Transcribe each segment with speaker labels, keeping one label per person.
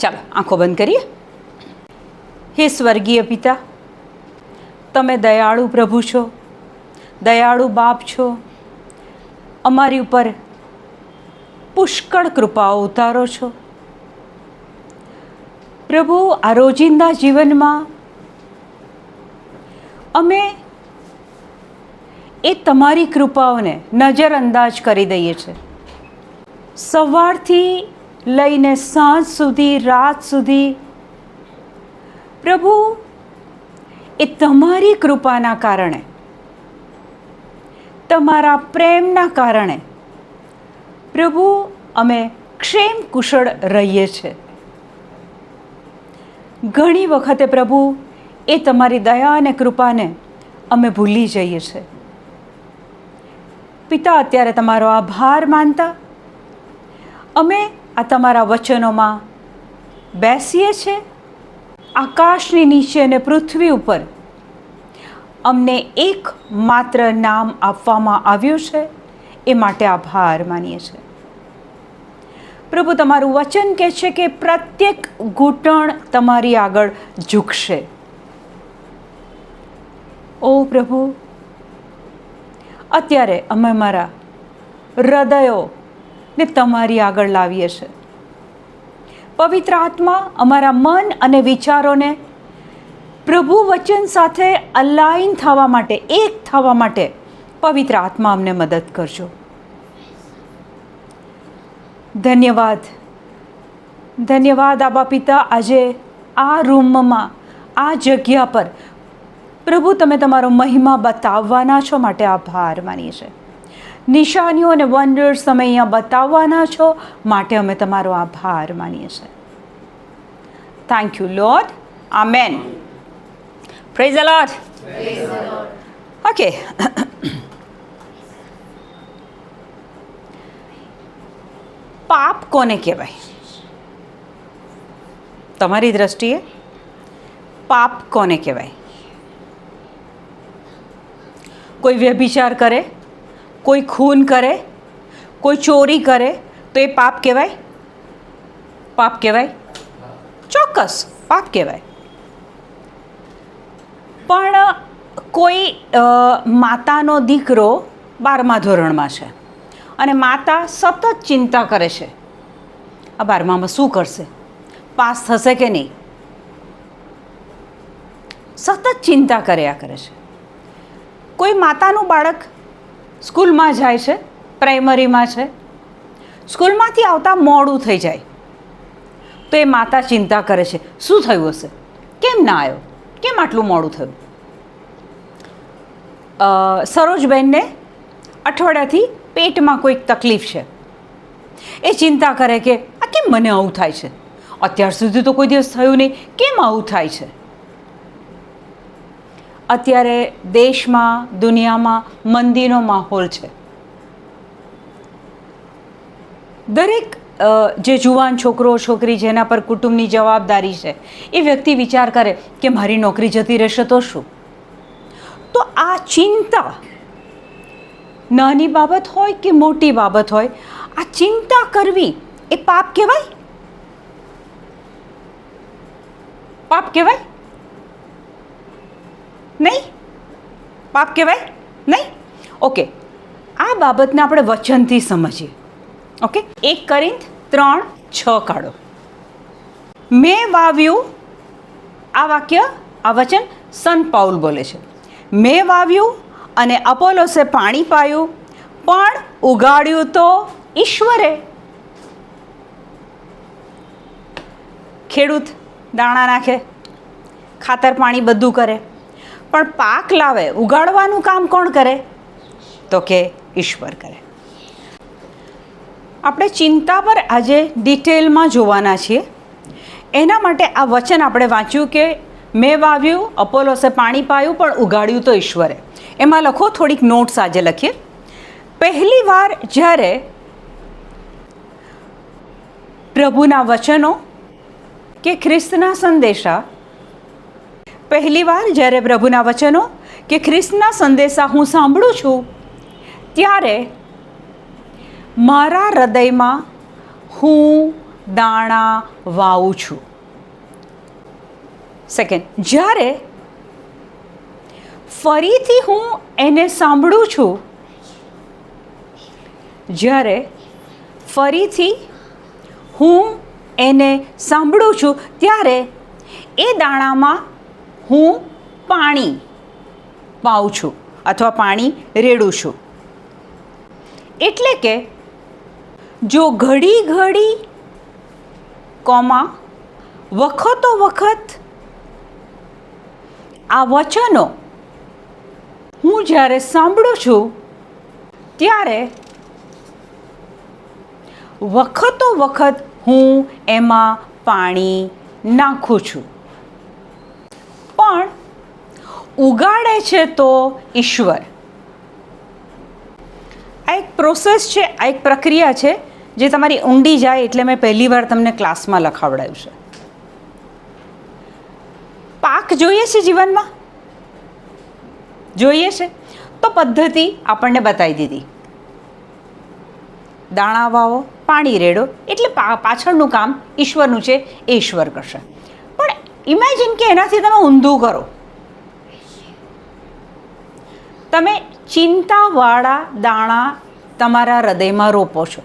Speaker 1: ચાલો આંખો બંધ કરીએ. હે સ્વર્ગીય પિતા, તમે દયાળુ પ્રભુ છો, દયાળુ બાપ છો. અમારી ઉપર પુષ્કળ કૃપાઓ ઉતારો છો પ્રભુ. આ રોજિંદા જીવનમાં અમે એ તમારી કૃપાઓને નજરઅંદાજ કરી દઈએ છીએ. સવારથી લઈને સાંજ સુધી, રાત સુધી પ્રભુ, એ તમારી કૃપાના કારણે, તમારા પ્રેમના કારણે પ્રભુ અમે ક્ષેમ કુશળ રહીએ છીએ. ઘણી વખતે પ્રભુ એ તમારી દયા અને કૃપાને અમે ભૂલી જઈએ છીએ. પિતા, અત્યારે તમારો આભાર માનતા અમે આ તમારા વચનોમાં બેસીએ છીએ. આકાશની નીચે અને પૃથ્વી ઉપર અમને એક માત્ર નામ આપવામાં આવ્યું છે, એ માટે આભાર માનીએ છીએ. પ્રભુ, તમારું વચન કહે છે કે પ્રત્યેક ઘૂંટણ તમારી આગળ ઝૂકશે. ઓ પ્રભુ, અત્યારે અમે મારા હૃદયોને તમારી આગળ લાવીએ છીએ. પવિત્ર આત્મા અમારા મન અને વિચારોને પ્રભુ વચન સાથે અલાઈન થવા માટે, એક થવા માટે પવિત્ર આત્મા અમને મદદ કરજો. ધન્યવાદ, ધન્યવાદ આબા પિતા. આજે આ રૂમમાં, આ જગ્યા પર પ્રભુ તમે તમારો મહિમા બતાવવાના છો, માટે આભાર માનીએ છીએ. નિશાનીઓ અને વંડર્સ તમે અહીંયા બતાવવાના છો, માટે અમે તમારો આભાર માનીએ છીએ. Thank you lord. Amen. Praise the lord. Okay, પાપ કોને કહેવાય? તમારી દ્રષ્ટિએ પાપ કોને કહેવાય? કોઈ વ્યભિચાર કરે, કોઈ ખૂન કરે, કોઈ ચોરી કરે તો એ પાપ કહેવાય? પાપ કહેવાય? ચોક્કસ પાપ કહેવાય. પણ કોઈ માતાનો દીકરો 12મા ધોરણમાં છે અને માતા સતત ચિંતા કરે છે, આ 12મામાં શું કરશે, પાસ થશે કે નહીં, સતત ચિંતા કર્યા કરે છે. કોઈ માતાનું બાળક સ્કૂલમાં જાય છે, પ્રાઇમરીમાં છે, સ્કૂલમાંથી આવતા મોડું થઈ જાય તો એ માતા ચિંતા કરે છે, શું થયું હશે, કેમ ના આવ્યો, કેમ આટલું મોડું થયું. સરોજબેનને અઠવાડિયાથી પેટમાં કોઈક તકલીફ છે, એ ચિંતા કરે કે આ કેમ મને આવું થાય છે, અત્યાર સુધી તો કોઈ દિવસ થયું નહીં, કેમ આવું થાય છે. અત્યારે દેશમાં, દુનિયામાં મંદીનો માહોલ છે. દરેક જે જુવાન છોકરો છોકરી જેના પર કુટુંબની જવાબદારી છે, એ વ્યક્તિ વિચાર કરે કે મારી નોકરી જતી રહેશે તો શું. તો આ ચિંતા, નાની બાબત હોય કે મોટી બાબત હોય, આ ચિંતા કરવી એ પાપ કહેવાય? પાપ કહેવાય? નહીં? પાપ કહેવાય નહીં? ઓકે, આ બાબતને આપણે વચનથી સમજીએ. ઓકે, 1 કોરિન્થ 3:6 કાઢો. મેં વાવ્યું, આ વાક્ય, આ વચન સંત પાઉલ બોલે છે. મેં વાવ્યું અને અપોલોસે પાણી પાયું, પણ ઉગાડ્યું તો ઈશ્વરે. ખેડૂત દાણા નાખે, ખાતર પાણી બધું કરે, પણ પાક લાવે, ઉગાડવાનું કામ કોણ કરે? તો કે ઈશ્વર કરે. આપણે ચિંતા પર આજે ડિટેલમાં જોવાના છીએ. એના માટે આ વચન આપણે વાંચ્યું કે મેં વાવ્યું, અપોલોસે પાણી પાયું, પણ ઉગાડ્યું તો ઈશ્વરે. એમાં લખો, થોડીક નોટ્સ આજે લખીએ. પહેલી વાર જ્યારે પ્રભુના વચનો કે ખ્રિસ્તના સંદેશા, પહેલી વાર જ્યારે પ્રભુના વચનો કે ખ્રિસ્તના સંદેશા હું સાંભળું છું, ત્યારે મારા હૃદયમાં હું દાણા વાવું છું. સેકન્ડ, જ્યારે ફરીથી હું એને સાંભળું છું, જ્યારે ફરીથી હું એને સાંભળું છું ત્યારે એ દાણામાં હું પાણી પાઉં છું અથવા પાણી રેડું છું. એટલે કે જો ઘડી ઘડી કોમા વખતો વખત આ વચનો હું જ્યારે સાંભળું છું ત્યારે વખતો વખત હું એમાં પાણી નાખું છું. પણ ઉગાડે છે તો ઈશ્વર. આ એક પ્રોસેસ છે, આ એક પ્રક્રિયા છે જે તમારી ઊંડી જાય એટલે મેં પહેલી વાર તમને ક્લાસમાં લખાવડાવ્યું છે. પાક જોઈએ છે જીવનમાં? જોઈએ છે તો પદ્ધતિ આપણને બતાવી દીધી. દાણા વાવો, પાણી રેડો, એટલે પાછળનું કામ ઈશ્વરનું છે, એ ઈશ્વર કરશે. પણ ઇમેજિન કે એનાથી તમે ઊંધું કરો. તમે ચિંતાવાળા દાણા તમારા હૃદયમાં રોપો છો.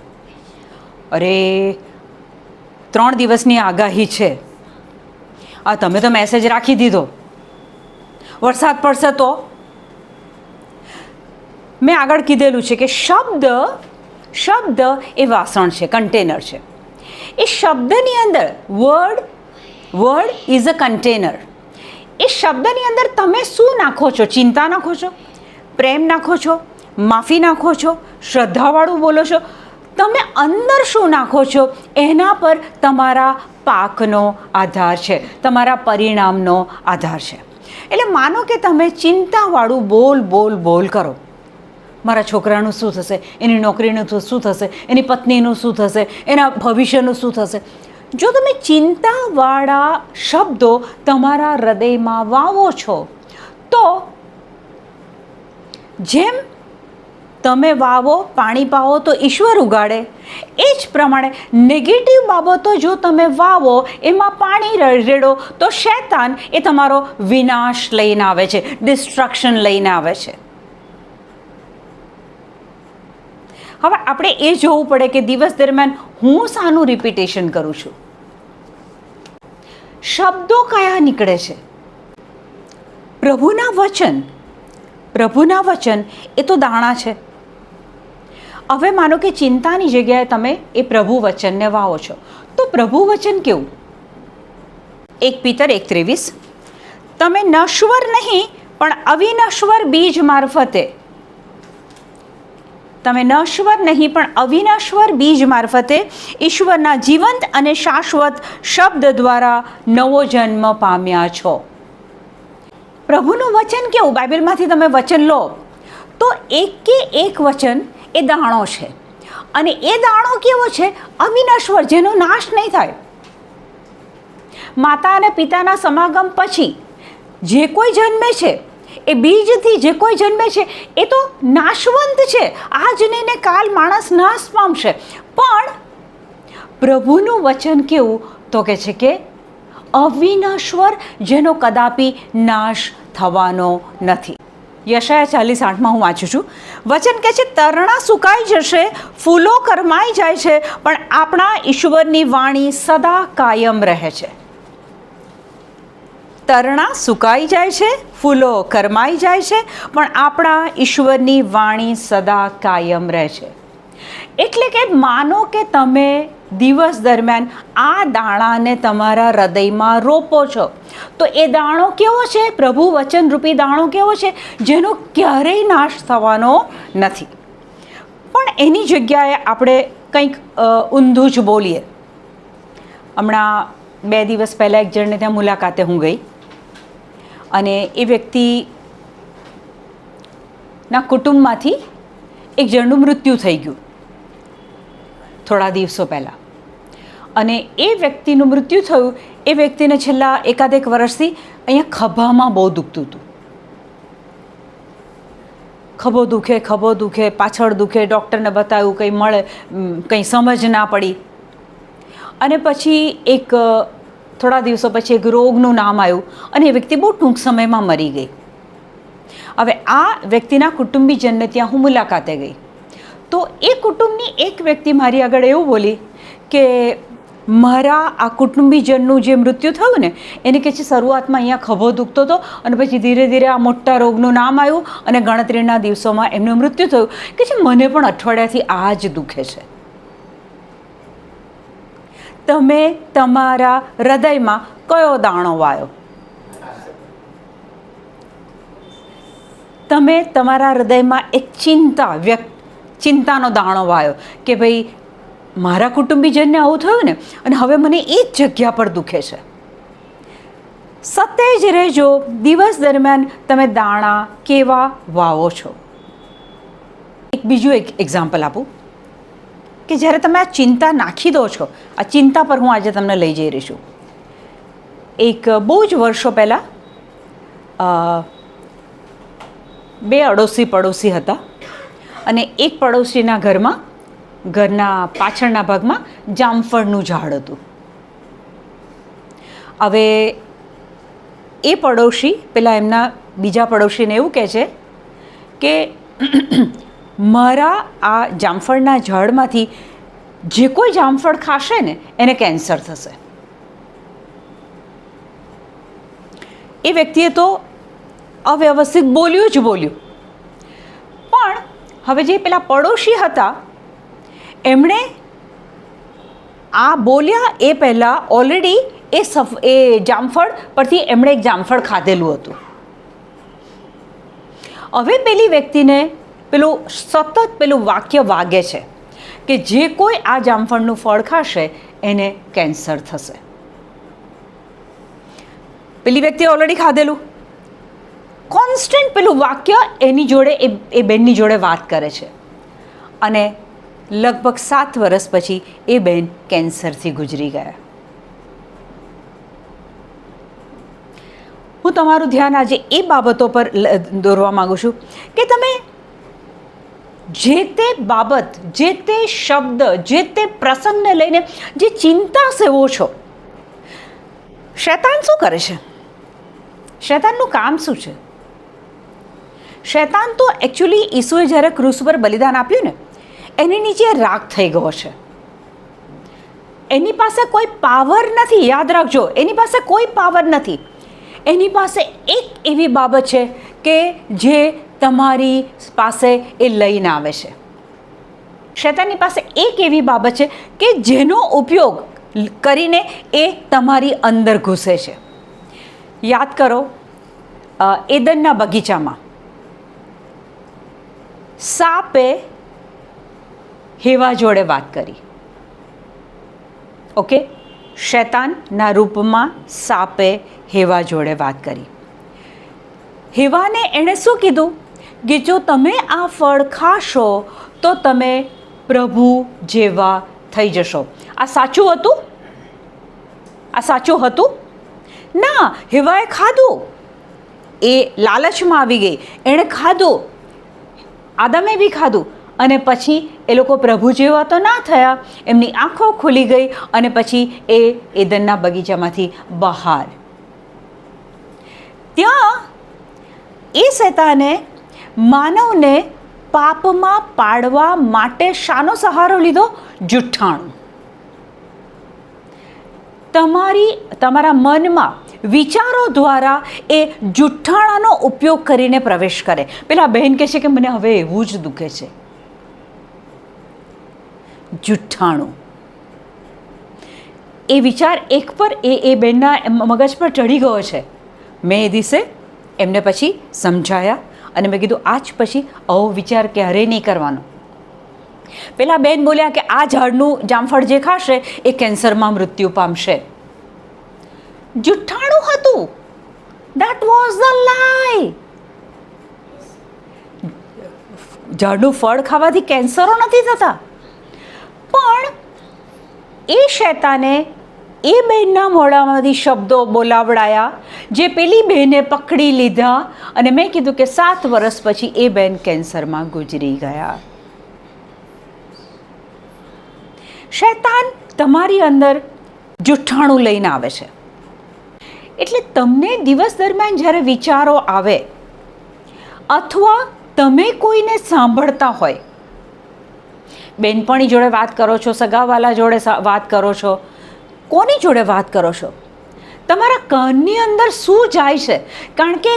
Speaker 1: અરે 3 દિવસની આગાહી છે, આ તમે તો મેસેજ રાખી દીધો, વરસાદ પડશે તો. મેં આગળ કીધેલું છે કે શબ્દ એ વાસણ છે, કન્ટેનર છે. એ શબ્દની અંદર વર્ડ ઇઝ અ કન્ટેનર. એ શબ્દની અંદર તમે શું નાખો છો? ચિંતા નાખો છો, પ્રેમ નાખો છો, માફી નાખો છો, શ્રદ્ધાવાળું બોલો છો. તમે અંદર શું નાખો છો એના પર તમારા પાકનો આધાર છે, તમારા પરિણામનો આધાર છે. એટલે માનો કે તમે ચિંતાવાળું બોલ કરો. મારા છોકરાનું શું થશે, એની નોકરીનું શું થશે, એની પત્નીનું શું થશે, એના ભવિષ્યનું શું થશે. જો તમે ચિંતાવાળા શબ્દો તમારા હૃદયમાં વાવો છો તો જેમ તમે વાવો, પાણી પાવો તો ઈશ્વર ઉગાડે. એ જ પ્રમાણે નેગેટિવ બાબતો જો તમે વાવો, એમાં પાણી રેડો તો શૈતાન એ તમારો વિનાશ લઈને આવે છે, ડિસ્ટ્રક્શન લઈને આવે છે. હવે આપણે એ જોવું પડે કે દિવસ દરમિયાન હું શાનું રિપીટેશન કરું છું, શબ્દો કયા નીકળે છે. પ્રભુના વચન એ તો દાણા છે. હવે માનો કે ચિંતાની જગ્યાએ તમે એ પ્રભુ વચનને વાવો છો તો પ્રભુ વચન કેવું? 1 Peter 1:23, તમે નશ્વર નહીં પણ અવિનશ્વર બીજ મારફતે, તમે નશ્વર નહીં પણ અવિનશ્વર બીજ મારફતે ઈશ્વરના જીવંત અને શાશ્વત શબ્દ દ્વારા નવો જન્મ પામ્યા છો. પ્રભુનું વચન કેવું? બાઇબલમાંથી તમે વચન લો તો એક વચન એ દાણો છે, અને એ દાણો કેવો છે? અવિનશ્વર, જેનો નાશ નહીં થાય. માતા અને પિતાના સમાગમ પછી જે કોઈ જન્મે છે, એ બીજથી જે કોઈ જન્મે છે એ તો નાશવંત છે. આજ નહીં ને કાલ માણસ નાશ પામશે. પણ પ્રભુનું વચન કેવું? તો કહે છે કે અવિનશ્વર, જેનો કદાપી નાશ થવાનો નથી. યશાયા 40:8 હું વાંચું છું. વચન કહે છે, તરણા સુકાઈ જશે, ફૂલો કરમાઈ જાય છે, પણ આપણા ઈશ્વરની વાણી સદા કાયમ રહે છે. તરણા સુકાઈ જાય છે, ફૂલો કરમાઈ જાય છે, પણ આપણા ઈશ્વરની વાણી સદા કાયમ રહે છે. એટલે કે માનો કે તમે દિવસ દરમિયાન આ દાણાને તમારા હૃદયમાં રોપો છો તો એ દાણો કેવો છે? પ્રભુ વચનરૂપી દાણો કેવો છે? જેનો ક્યારેય નાશ થવાનો નથી. પણ એની જગ્યાએ આપણે કંઈક ઊંધું જ બોલીએ. હમણાં 2 દિવસ પહેલાં એક જણને ત્યાં મુલાકાતે હું ગઈ, અને એ વ્યક્તિના કુટુંબમાંથી એક જણનું મૃત્યુ થઈ ગયું થોડા દિવસો પહેલાં. અને એ વ્યક્તિનું મૃત્યુ થયું, એ વ્યક્તિને છેલ્લા 1 વર્ષથી અહીંયા ખભામાં બહુ દુખતું હતું. ખભો દુખે, પાછળ દુખે, ડૉક્ટરને બતાવ્યું, કંઈ મળે, કંઈ સમજ ના પડી. અને પછી થોડા દિવસો પછી એક રોગનું નામ આવ્યું અને એ વ્યક્તિ બહુ ટૂંક સમયમાં મરી ગઈ. હવે આ વ્યક્તિના કુટુંબીજનને ત્યાં હું મુલાકાતે ગઈ, તો એ કુટુંબની એક વ્યક્તિ મારી આગળ એવું બોલી કે મારા આ કુટુંબીજનનું જે મૃત્યુ થયું ને એને કહે છે શરૂઆતમાં અહીંયા ખભો દુખતો હતો અને પછી ધીરે ધીરે આ મોટા રોગનું નામ આવ્યું અને ગણતરીના દિવસોમાં એમનું મૃત્યુ થયું. કે છે મને પણ અઠવાડિયાથી આ જ દુખે છે. તમે તમારા હૃદયમાં કયો દાણો વાયો? તમે તમારા હૃદયમાં એક ચિંતાનો દાણો વાયો કે ભાઈ મારા કુટુંબીજનને આવું થયું ને અને હવે મને એ જ જગ્યા પર દુખે છે. સતેજ રહેજો. દિવસ દરમિયાન તમે દાણા કેવા વાવો છો? બીજું એક એક્ઝામ્પલ આપું કે જ્યારે તમે આ ચિંતા નાખી દો છો, આ ચિંતા પર હું આજે તમને લઈ જઈ રહી છું. એક બહુ જ વર્ષો પહેલાં બે અડોશી પડોશી હતા અને એક પડોશીના ઘરના પાછળના ભાગમાં જામફળનું ઝાડ હતું. હવે એ પડોશી પેલા એમના બીજા પડોશીને એવું કહે છે કે મારા આ જામફળના ઝાડમાંથી જે કોઈ જામફળ ખાશે ને એને કેન્સર થશે. એ વ્યક્તિએ તો અવ્યવસ્થિત બોલ્યું જ બોલ્યું, પણ હવે જે પેલા પડોશી હતા એમણે આ બોલ્યા એ પહેલાં ઓલરેડી એ જામફળ પરથી એમણે એક જામફળ ખાધેલું હતું. હવે પેલી વ્યક્તિને પેલું વાક્ય વાગે છે કે જે કોઈ આ જામફળનું ફળ ખાશે એને કેન્સર થશે. પેલી વ્યક્તિએ ઓલરેડી ખાધેલું. કોન્સ્ટન્ટ પેલું વાક્ય એની જોડે એ બેનની જોડે વાત કરે છે અને લગભગ 7 વર્ષ પછી એ બેન કેન્સરથી ગુજરી ગયા. હું તમારું ધ્યાન આજે એ બાબતો પર દોરવા માગું છું કે તમે જે તે બાબત, જે તે શબ્દ, જે તે પ્રસંગને લઈને જે ચિંતા સેવો છો, શૈતાન શું કરે છે? શૈતાનનું કામ શું છે? શૈતાન તો એકચ્યુઅલી ઈસુએ જ્યારે ક્રૂસ પર બલિદાન આપ્યું ને એની નીચે રાગ થઈ ગયો છે. એની પાસે કોઈ પાવર નથી. યાદ રાખજો, એની પાસે કોઈ પાવર નથી. એની પાસે એક એવી બાબત છે કે જે તમારી પાસે એ લઈને આવે છે. શૈતાનની પાસે એક એવી બાબત છે કે જેનો ઉપયોગ કરીને એ તમારી અંદર ઘૂસે છે. યાદ કરો, એદનના બગીચામાં સાપે હેવા જોડે વાત કરી. ઓકે, શૈતાનના રૂપમાં સાપે હેવા જોડે વાત કરી. હેવાને એણે શું કીધું કે જો તમે આ ફળ ખાશો તો તમે પ્રભુ જેવા થઈ જશો. આ સાચું હતું? આ સાચું હતું? ના. હેવાએ ખાધું, એ લાલચમાં આવી ગઈ, એણે ખાધું, આદમે બી ખાધું અને પછી એ લોકો પ્રભુ જેવા તો ના થયા. એમની આંખો ખુલી ગઈ અને પછી એ એદનના બગીચામાંથી બહાર. ત્યાં એ શૈતાને માનવને પાપમાં પાડવા માટે શાનો સહારો લીધો? જુઠ્ઠાણું. તમારા મનમાં વિચારો દ્વારા એ જુઠ્ઠાણાનો ઉપયોગ કરીને પ્રવેશ કરે. પેલા બહેન કહે છે કે મને હવે એવું જ દુખે છે. જુઠ્ઠાણું. એ વિચાર એક પર એ બહેનના મગજ પર ચડી ગયો છે. મેં એ દિવસે એમને પછી સમજાયા અને મેં કીધું આજ પછી આવો વિચાર ક્યારેય નહીં કરવાનો. પેલા બેન બોલ્યા કે આ ઝાડનું જામફળ જે ખાશે એ કેન્સરમાં મૃત્યુ પામશે. જુઠ્ઠાણું હતું. ધેટ વોઝ ધ લાય. ઝાડનું ફળ ખાવાથી કેન્સરો નથી થતા. પણ એ શૈતાને એ બહેનના મોઢામાંથી શબ્દો બોલાવડાયા જે પેલી બહેને પકડી લીધા અને મેં કીધું કે 7 વર્ષ પછી એ બહેન કેન્સરમાં ગુજરી ગયા. શૈતાન તમારી અંદર જુઠ્ઠાણું લઈને આવે છે. એટલે તમને દિવસ દરમિયાન જ્યારે વિચારો આવે અથવા તમે કોઈને સાંભળતા હોય, બેનપણી જોડે વાત કરો છો, સગાવાલા જોડે વાત કરો છો, કોની જોડે વાત કરો છો, તમારા કાનની અંદર શું જાય છે? કારણ કે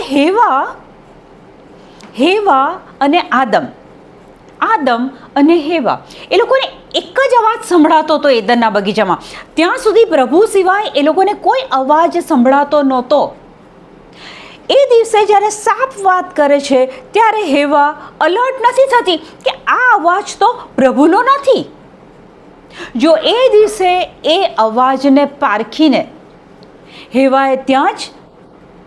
Speaker 1: હેવા અને આદમ અને હેવા એ લોકોને એક જ અવાજ સંભળાતો હતો એદનના બગીચામાં. ત્યાં સુધી પ્રભુ સિવાય એ લોકોને કોઈ અવાજ સંભળાતો નહોતો. એ દિવસે જ્યારે સાપ વાત કરે છે ત્યારે હેવા અલર્ટ નથી થતી કે આ અવાજ તો પ્રભુનો નથી. જો એ દિવસે એ અવાજને પારખીને હેવાએ ત્યાં જ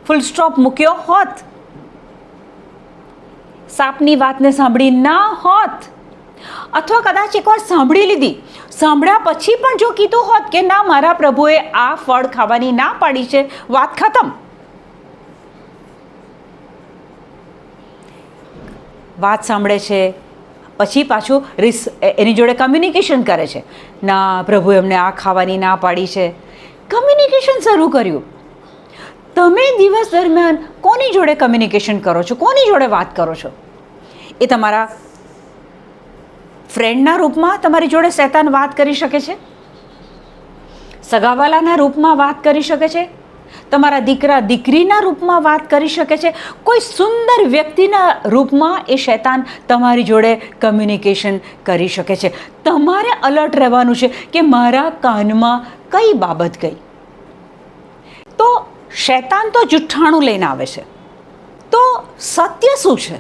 Speaker 1: ફૂલ સ્ટોપ મૂક્યો હોત, સાપની વાતને સાંભળી ના હોત, અથવા કદાચ એકવાર સાંભળી લીધી, સાંભળ્યા પછી પણ જો કીધું હોત કે ના, મારા પ્રભુએ આ ફળ ખાવાની ના પાડી છે, વાત ખતમ. વાત સાંભળે છે પછી પાછું એની જોડે કમ્યુનિકેશન કરે છે, ના, પ્રભુએ અમને આ ખાવાની ના પાડી છે. કમ્યુનિકેશન શરૂ કર્યું. તમે દિવસ દરમિયાન કોની જોડે કમ્યુનિકેશન કરો છો? કોની જોડે વાત કરો છો? એ તમારા ફ્રેન્ડના રૂપમાં તમારી જોડે શૈતાન વાત કરી શકે છે, સગાવાલાના રૂપમાં વાત કરી શકે છે, તમારા દીકરા દીકરીના રૂપમાં વાત કરી શકે છે, કોઈ સુંદર વ્યક્તિના રૂપમાં એ શૈતાન તમારી જોડે કમ્યુનિકેશન કરી શકે છે. તમારે અલર્ટ રહેવાનું છે કે મારા કાનમાં કઈ બાબત ગઈ. તો શૈતાન તો જુઠ્ઠાણું લઈને આવે છે. તો સત્ય શું છે?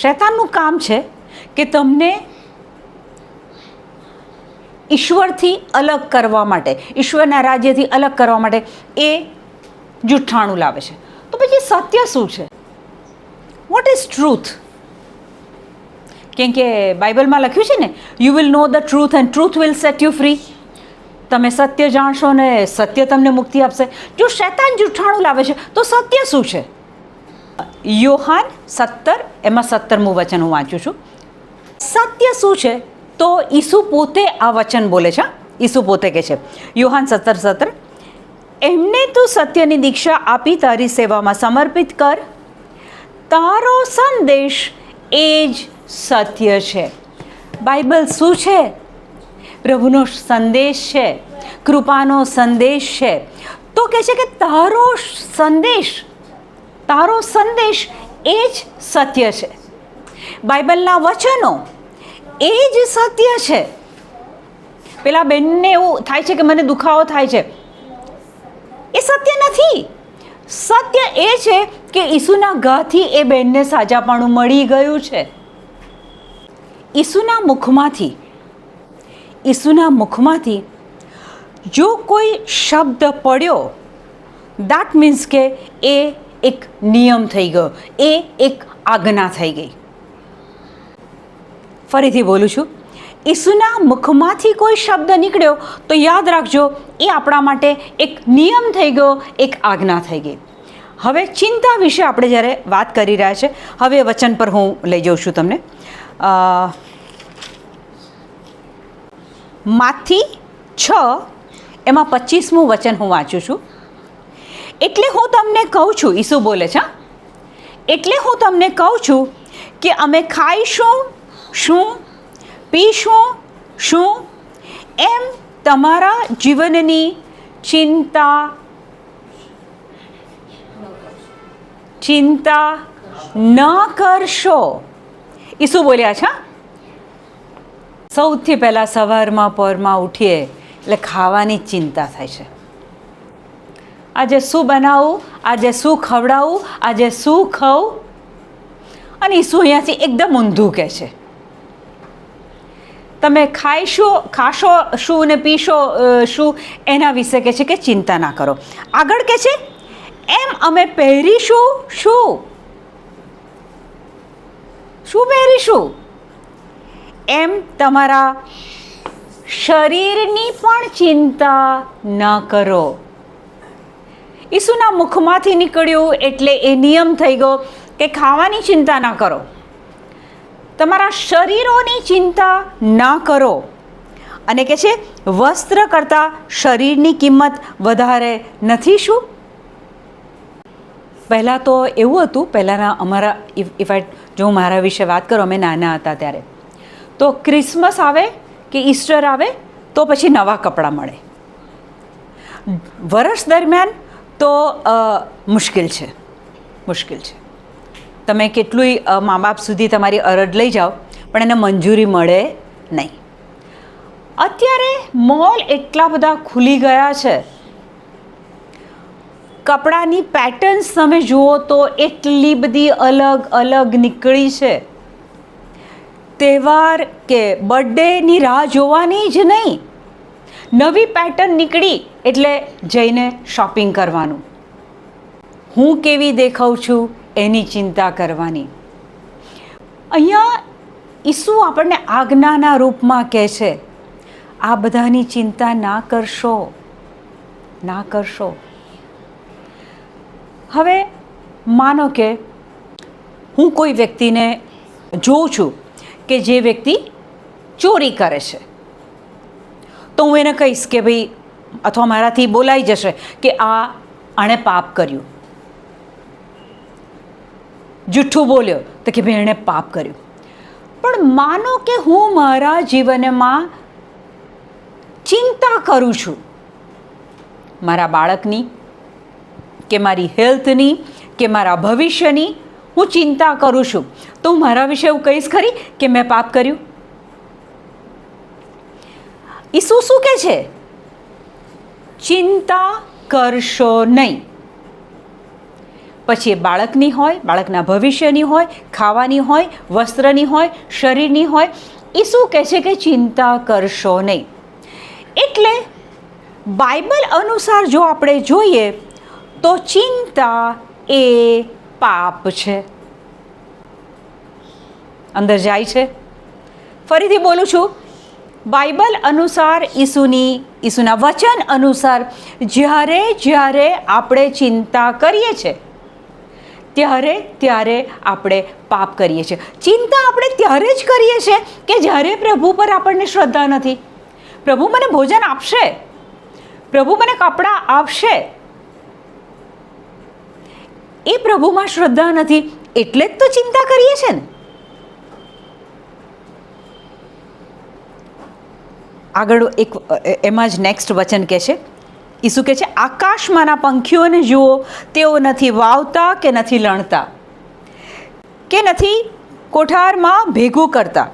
Speaker 1: શૈતાનનું કામ છે કે તમને ઈશ્વરથી અલગ કરવા માટે, ઈશ્વરના રાજ્યથી અલગ કરવા માટે એ જુઠ્ઠાણું લાવે છે. તો પછી સત્ય શું છે? What is truth? કેમ કે બાઇબલમાં લખ્યું છે ને, you will know the truth and truth will set you free. તમે સત્ય જાણશો ને સત્ય તમને મુક્તિ આપશે. જો શૈતાન જુઠ્ઠાણું લાવે છે તો સત્ય શું છે? યોહાન 17 એમાં 17મું વચન હું વાંચું છું. સત્ય શું છે? તો ઈસુ પોતે આ વચન બોલે છે. ઈસુ પોતે કહે છે, યોહાન 17:17, એમને તું સત્યની દીક્ષા આપી તારી સેવામાં સમર્પિત કર, તારો સંદેશ એ જ સત્ય છે. બાઇબલ શું છે? પ્રભુનો સંદેશ છે, કૃપાનો સંદેશ છે. તો કહે છે કે તારો સંદેશ એ જ સત્ય છે. બાઇબલના વચનો એ જ સત્ય છે. પેલા બેનને એવું થાય છે કે મને દુખાવો થાય છે, એ સત્ય નથી. સત્ય એ છે કે ઈસુના ઘાથી એ બેનને સાજાપણું મળી ગયું છે. ઈસુના મુખમાંથી જો કોઈ શબ્દ પડ્યો, દેટ મીન્સ કે એ એક નિયમ થઈ ગયો, એ એક આજ્ઞા થઈ ગઈ. ફરીથી બોલું છું, ઈસુના મુખમાંથી કોઈ શબ્દ નીકળ્યો તો યાદ રાખજો, એ આપણા માટે એક નિયમ થઈ ગયો, એક આજ્ઞા થઈ ગઈ. હવે ચિંતા વિશે આપણે જ્યારે વાત કરી રહ્યા છે, હવે વચન પર હું લઈ જાઉં છું તમને. માથી 6 એમાં 25મું વચન હું વાંચું છું. એટલે હું તમને કહું છું, ઈસુ બોલે છે, એટલે હું તમને કહું છું કે અમે ખાઈશું શું, પીશું શું, એમ તમારા જીવનની ચિંતા ન કરશો. ઈસુ બોલ્યા છે. સૌથી પહેલાં સવારમાં પરમાં ઉઠીએ એટલે ખાવાની જ ચિંતા થાય છે. આજે શું બનાવું, આજે શું ખવડાવું, આજે શું ખાઉં. અને ઈસુ અહીંયાથી એકદમ ઊંધું કહે છે, તમે ખાશો શું ને પીશો શું, એના વિશે કહે છે કે ચિંતા ના કરો. આગળ કહે છે, એમ અમે પહેરીશું શું પહેરીશું, એમ તમારા શરીરની પણ ચિંતા ન કરો. ઈસુના મુખમાંથી નીકળ્યું એટલે એ નિયમ થઈ ગયો કે ખાવાની ચિંતા ના કરો, તમારા શરીરોની ચિંતા ના કરો. અને કે છે વસ્ત્ર કરતાં શરીરની કિંમત વધારે નથી શું? પહેલાં તો એવું હતું, પહેલાંના અમારા જો હું મારા વિશે વાત કરું, અમે નાના હતા ત્યારે તો ક્રિસમસ આવે કે ઈસ્ટર આવે તો પછી નવા કપડાં મળે. વર્ષ દરમિયાન તો મુશ્કેલ છે. તમે કેટલુંય મા બાપ સુધી તમારી અરજ લઈ જાઓ પણ એને મંજૂરી મળે નહીં. અત્યારે મોલ એટલા બધા ખુલી ગયા છે, કપડાની પેટર્ન્સ તમે જુઓ તો એટલી બધી અલગ અલગ નીકળી છે. તહેવાર કે બર્થડેની રાહ જોવાની જ નહીં, નવી પેટર્ન નીકળી એટલે જઈને શોપિંગ કરવાનું, હું કેવી દેખાઉં છું એની ચિંતા કરવાની. અહીંયા ઈસુ આપણને આજ્ઞાના રૂપમાં કહે છે, આ બધાની ચિંતા ના કરશો. હવે માનો કે હું કોઈ વ્યક્તિને જોઉં છું કે જે વ્યક્તિ ચોરી કરે છે, તો હું એને કહીશ કે ભાઈ, અથવા મારાથી બોલાઈ જશે કે આણે પાપ કર્યું, જૂઠું બોલ્યો તો કે ભાઈ એણે પાપ કર્યું. પણ માનો કે હું મારા જીવનમાં ચિંતા કરું છું, મારા બાળકની કે મારી હેલ્થની કે મારા ભવિષ્યની હું ચિંતા કરું છું, તો હું મારા વિશે એવું કહીશ ખરી કે મેં પાપ કર્યું? ઈસુ શું કહે છે? ચિંતા કરશો નહીં. પછી એ બાળકની હોય, બાળકના ભવિષ્યની હોય, ખાવાની હોય, વસ્ત્રની હોય, શરીરની હોય, ઈસુ કહે છે કે ચિંતા કરશો નહીં. એટલે બાઇબલ અનુસાર જો આપણે જોઈએ તો ચિંતા એ પાપ છે. અંદર જાય છે. ફરીથી બોલું છું, બાઇબલ અનુસાર, ઈસુના વચન અનુસાર જ્યારે આપણે ચિંતા કરીએ છીએ ત્યારે આપણે પાપ કરીએ છીએ. ચિંતા આપણે ત્યારે જ કરીએ છીએ કે જ્યારે પ્રભુ પર આપણને શ્રદ્ધા નથી. પ્રભુ મને ભોજન આપશે, પ્રભુ મને કપડાં આપશે, એ પ્રભુમાં શ્રદ્ધા નથી એટલે જ તો ચિંતા કરીએ છીએ ને. આગળ એમાં જ નેક્સ્ટ વચન કહે છે, ઈસુ કહે છે, આકાશમાંના પંખીઓને જુઓ, તેઓ નથી વાવતા કે નથી લણતા કે નથી કોઠારમાં ભેગું કરતા,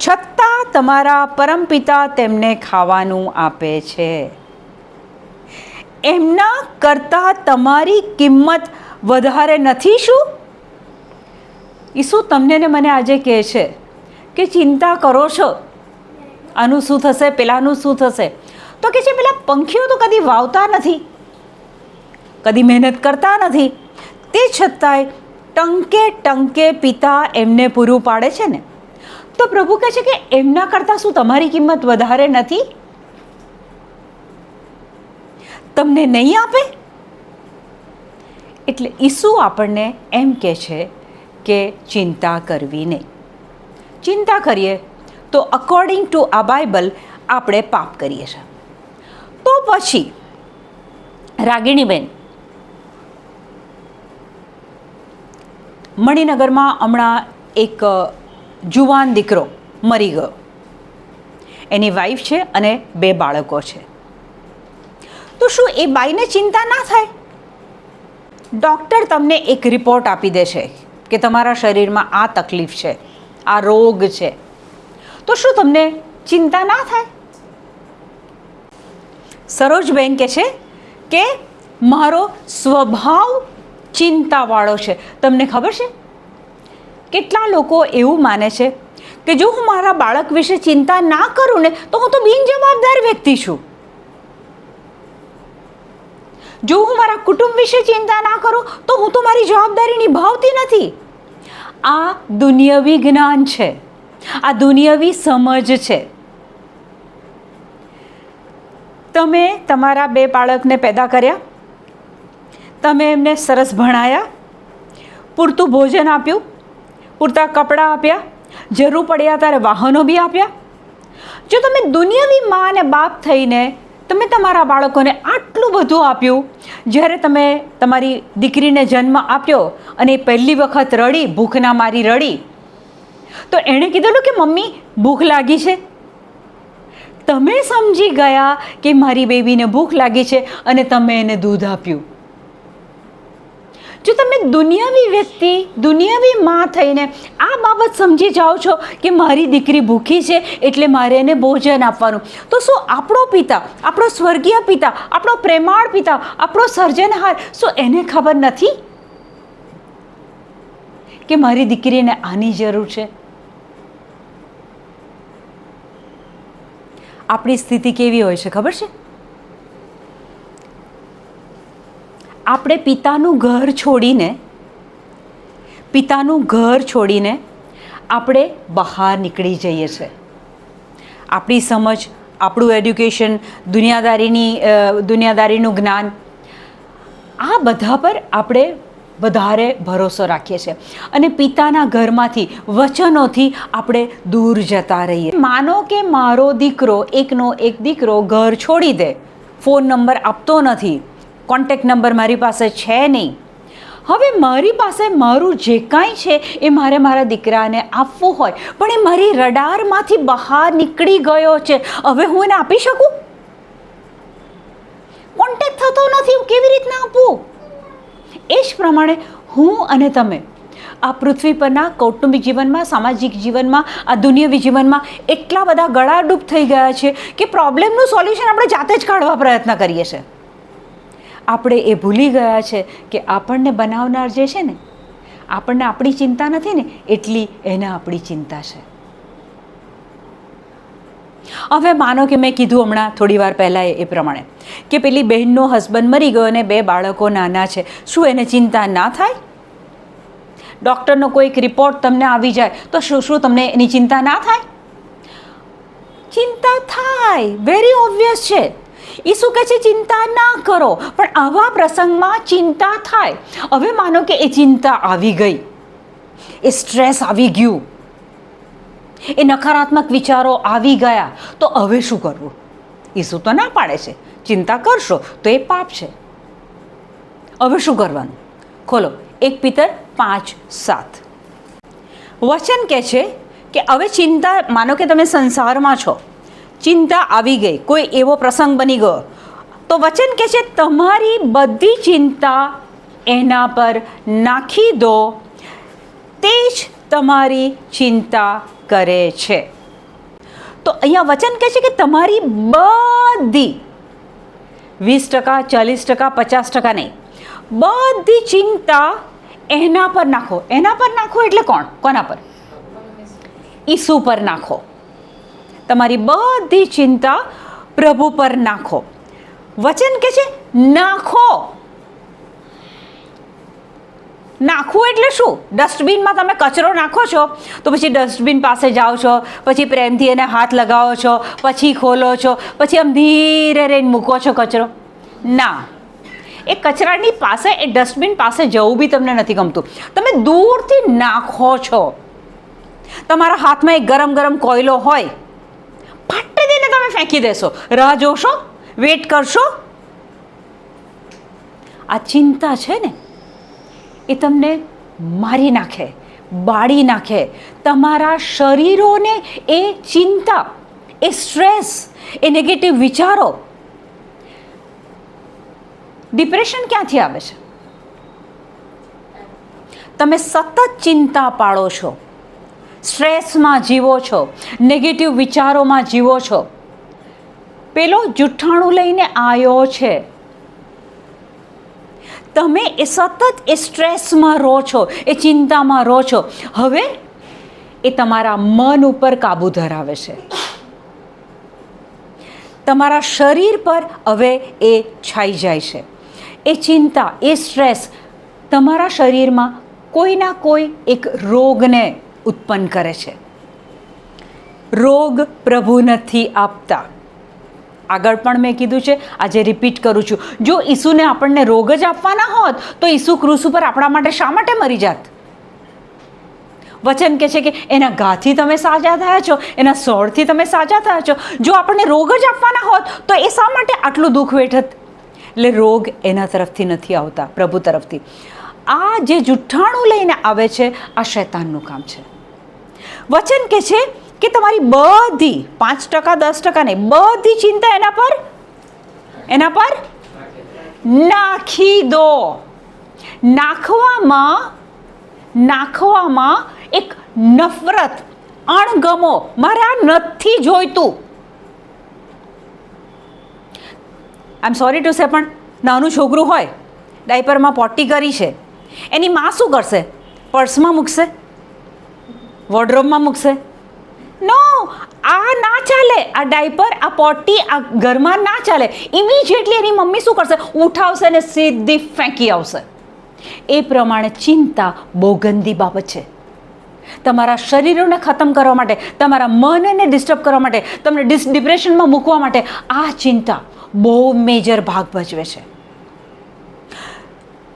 Speaker 1: છતાં તમારા પરમપિતા તેમને ખાવાનું આપે છે. એમના કરતાં તમારી કિંમત વધારે નથી શું? ઈસુ તમને ને મને આજે કહે છે કે ચિંતા કરો છો, આનું શું થશે, પેલાનું શું થશે. તો કે છે પેલા પંખીઓ તો કદી વાવતા નથી, કદી મહેનત કરતા નથી, તે છતાંય ટંકે પિતા એમને પૂરું પાડે છે ને. તો પ્રભુ કહે છે કે એમના કરતાં શું તમારી કિંમત વધારે નથી? તમને નહીં આપે? એટલે ઈસુ આપણને એમ કહે છે કે ચિંતા કરવી નહીં. ચિંતા કરીએ તો અકોર્ડિંગ ટુ આ બાઇબલ આપણે પાપ કરીએ છીએ. તો પછી રાગિણીબેન, મણિનગરમાં હમણાં એક જુવાન દીકરો મરી ગયો, એની વાઈફ છે અને 2 બાળકો છે. તો શું એ બાઈને ચિંતા ના થાય? ડૉક્ટર તમને એક રિપોર્ટ આપી દેશે કે તમારા શરીરમાં આ તકલીફ છે, આ રોગ છે, તો શું તમને ચિંતા ના થાય? સરોજબેન કહે છે કે મારો સ્વભાવ ચિંતાવાળો છે. તમને ખબર છે કેટલા લોકો એવું માને છે કે જો હું મારા બાળક વિશે ચિંતા ના કરું ને તો હું તો બિનજવાબદાર વ્યક્તિ છું. જો હું મારા કુટુંબ વિશે ચિંતા ના કરું તો હું તો મારી જવાબદારી નિભાવતી નથી. આ દુનિયાવી જ્ઞાન છે, આ દુનિયાવી સમજ છે. તમે તમારા 2 બાળકને પેદા કર્યા, તમે એમને સરસ ભણાયા, પૂરતું ભોજન આપ્યું, પૂરતા કપડાં આપ્યા, જરૂર પડ્યા ત્યારે વાહનો બી આપ્યા, જો તમે દુનિયાવી મા અને બાપ થઈને તમે તમારા બાળકોને આટલું બધું આપ્યું, જ્યારે તમે તમારી દીકરીને જન્મ આપ્યો અને એ પહેલી વખત રડી, ભૂખના મારી રડી, તો એણે કીધેલું કે મમ્મી ભૂખ લાગી છે? તમે સમજી ગયા કે મારી બેબીને ભૂખ લાગી છે અને તમે એને દૂધ આપ્યું. જો તમે દુનિયાવી વ્યક્તિ, દુનિયાવી મા થઈને આ બાબત સમજી જાઓ છો કે મારી દીકરી ભૂખી છે એટલે મારે એને ભોજન આપવાનું, તો શું આપણો પિતા, આપણો સ્વર્ગીય પિતા, આપણો પ્રેમાળ પિતા, આપણો સર્જનહાર, શું એને ખબર નથી કે મારી દીકરીને આની જરૂર છે? આપણી સ્થિતિ કેવી હોય છે ખબર છે? આપણે પિતાનું ઘર છોડીને આપણે બહાર નીકળી જઈએ છીએ. આપણી સમજ, આપણું એડ્યુકેશન, દુનિયાદારીનું જ્ઞાન, આ બધા પર આપણે વધારે ભરોસો રાખીએ છીએ અને પિતાના ઘરમાંથી, વચનોથી આપણે દૂર જતા રહીએ. માનો કે મારો દીકરો, એકનો એક દીકરો ઘર છોડી દે, ફોન નંબર આપતો નથી, કોન્ટેક્ટ નંબર મારી પાસે છે નહીં, હવે મારી પાસે મારું જે કાંઈ છે એ મારે મારા દીકરાને આપવું હોય, પણ એ મારી રડારમાંથી બહાર નીકળી ગયો છે, હવે હું એને આપી શકું? કોન્ટેક્ટ થતો નથી, હું કેવી રીતના આપું? એ જ પ્રમાણે હું અને તમે આ પૃથ્વી પરના કૌટુંબિક જીવનમાં, સામાજિક જીવનમાં, આ દુનિયાવી જીવનમાં એટલા બધા ગળાડૂબ થઈ ગયા છે કે પ્રોબ્લેમનું સોલ્યુશન આપણે જાતે જ કાઢવા પ્રયત્ન કરીએ છીએ. આપણે એ ભૂલી ગયા છે કે આપણને બનાવનાર જે છે ને, આપણને આપણી ચિંતા નથી ને, એટલી એને આપણી ચિંતા છે. હવે માનો કે મેં કીધું હમણાં થોડી વાર પહેલાં એ પ્રમાણે કે પેલી બહેનનો હસબન્ડ મરી ગયો અને 2 બાળકો નાના છે, શું એને ચિંતા ના થાય? ડૉક્ટરનો કોઈક રિપોર્ટ તમને આવી જાય તો શું તમને એની ચિંતા ના થાય? ચિંતા થાય, વેરી ઓબ્વિયસ છે. એ શું કહે છે? ચિંતા ના કરો, પણ આવા પ્રસંગમાં ચિંતા થાય. હવે માનો કે એ ચિંતા આવી ગઈ, એ સ્ટ્રેસ આવી ગયું, એ નકારાત્મક વિચારો આવી ગયા, તો હવે શું કરવું? ઈસુ તો ના પાડે છે ચિંતા કરશો તો એ પાપ છે. હવે શું કરવાનું? ખોલો 1 Peter 5:7. વચન કહે છે કે હવે ચિંતા, માનો કે તમે સંસારમાં છો, ચિંતા આવી ગઈ, કોઈ એવો પ્રસંગ બની ગયો, તો વચન કહે છે તમારી બધી ચિંતા એના પર નાખી દો, તે જ તમારી ચિંતા કરે છે. તો અહીંયા વચન કહે છે કે તમારી બધી 20%, 40%, 50% નહીં, બધી ચિંતા એના પર નાખો. એના પર નાખો એટલે કોના પર? ઈસુ પર નાખો. તમારી બધી ચિંતા પ્રભુ પર નાખો. વચન કહે છે નાખો. નાખવું એટલે શું? ડસ્ટબિનમાં તમે કચરો નાખો છો તો પછી ડસ્ટબિન પાસે જાઓ છો, પછી પ્રેમથી એને હાથ લગાવો છો, પછી ખોલો છો, પછી આમ ધીરે રહીને મૂકો છો કચરો? ના, એ કચરાની પાસે, એ ડસ્ટબિન પાસે જવું બી તમને નથી ગમતું, તમે દૂરથી નાખો છો. તમારા હાથમાં એક ગરમ કોયલો હોય, ફાટી દઈને તમે ફેંકી દેશો, રાહ જોશો, વેટ કરશો? આ ચિંતા છે ને, એ તમને મારી નાખે, બાળી નાખે. તમારા શરીરોને એ ચિંતા, એ સ્ટ્રેસ, એ નેગેટિવ વિચારો. ડિપ્રેશન ક્યાંથી આવે છે? તમે સતત ચિંતા પાડો છો, સ્ટ્રેસમાં જીવો છો, નેગેટિવ વિચારોમાં જીવો છો. પેલો જુઠ્ઠાણું લઈને આવ્યો છે, તમે એ સતત એ સ્ટ્રેસમાં રહો છો, એ ચિંતામાં રહો છો. હવે એ તમારા મન ઉપર કાબૂ ધરાવે છે, તમારા શરીર પર હવે એ છાઈ જાય છે. એ ચિંતા, એ સ્ટ્રેસ તમારા શરીરમાં કોઈના કોઈ એક રોગને ઉત્પન્ન કરે છે. રોગ પ્રભુ નથી આપતા. આગળ પણ મેં કીધું છે, આજે રિપીટ કરું છું, જો ઈસુને આપણને રોગ જ આપવાના હોત તો ઈસુ ક્રૂસ ઉપર આપણા માટે શા માટે મરી જાત? વચન કહે છે કે એના ઘાથી તમે સાજા થયા છો, એના સોળથી તમે સાજા થયા છો. જો આપણને રોગ જ આપવાના હોત તો એ શા માટે આટલું દુઃખ વેઠત? એટલે રોગ એના તરફથી નથી આવતા, પ્રભુ તરફથી. આ જે જુઠ્ઠાણું લઈને આવે છે, આ શૈતાનનું કામ છે. વચન કહે છે કે તમારી બધી 5% 10% નહીં, બધી ચિંતા એના પર નાખી દો. નાખવામાં એક નફરત, અણગમો, મારે આ નથી જોઈતું. આઈ એમ સોરી ટુ સે, પણ નાનું છોકરું હોય, ડાયપરમાં પોટી કરી છે, એની માં શું કરશે? પર્સમાં મૂકશે? વોર્ડરોબમાં મૂકશે? નો, આ ના ચાલે. આ ડાયપર, આ પોટી આ ઘરમાં ના ચાલે. ઇમિડિયેટલી એની મમ્મી શું કરશે? ઉઠાવશે અને સીધી ફેંકી આવશે. એ પ્રમાણે ચિંતા બહુ ગંદી બાબત છે. તમારા શરીરોને ખતમ કરવા માટે, તમારા મનને ડિસ્ટર્બ કરવા માટે, તમને ડિપ્રેશનમાં મૂકવા માટે આ ચિંતા બહુ મેજર ભાગ ભજવે છે.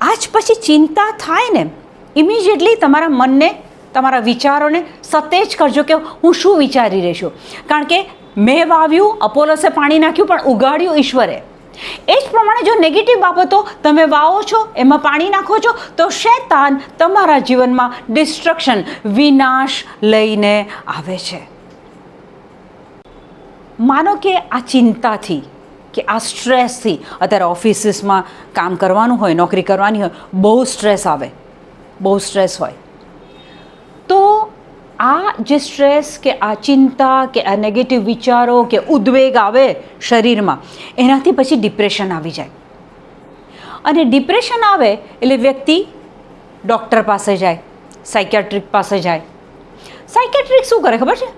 Speaker 1: આજ પછી ચિંતા થાય ને, ઇમિડિયેટલી તમારા મનને, તમારા વિચારોને સતેજ કરજો કે હું શું વિચારી રહી છું. કારણ કે મેં વાવ્યું, અપોલોસે પાણી નાખ્યું, પણ ઉગાડ્યું ઈશ્વરે. એ જ પ્રમાણે જો નેગેટિવ બાબતો તમે વાવો છો, એમાં પાણી નાખો છો, તો શૈતાન તમારા જીવનમાં ડિસ્ટ્રક્શન, વિનાશ લઈને આવે છે. માનો કે આ ચિંતાથી, કે આ સ્ટ્રેસથી, અત્યારે ઓફિસીસમાં કામ કરવાનું હોય, નોકરી કરવાની હોય, બહુ સ્ટ્રેસ આવે, બહુ સ્ટ્રેસ હોય, તો આ જે સ્ટ્રેસ કે આ ચિંતા કે આ નેગેટિવ વિચારો કે ઉદ્વેગ આવે શરીરમાં, એનાથી પછી ડિપ્રેશન આવી જાય. અને ડિપ્રેશન આવે એટલે વ્યક્તિ ડૉક્ટર પાસે જાય, સાયકિયાટ્રિક પાસે જાય. સાયકિયાટ્રિક શું કરે ખબર છે?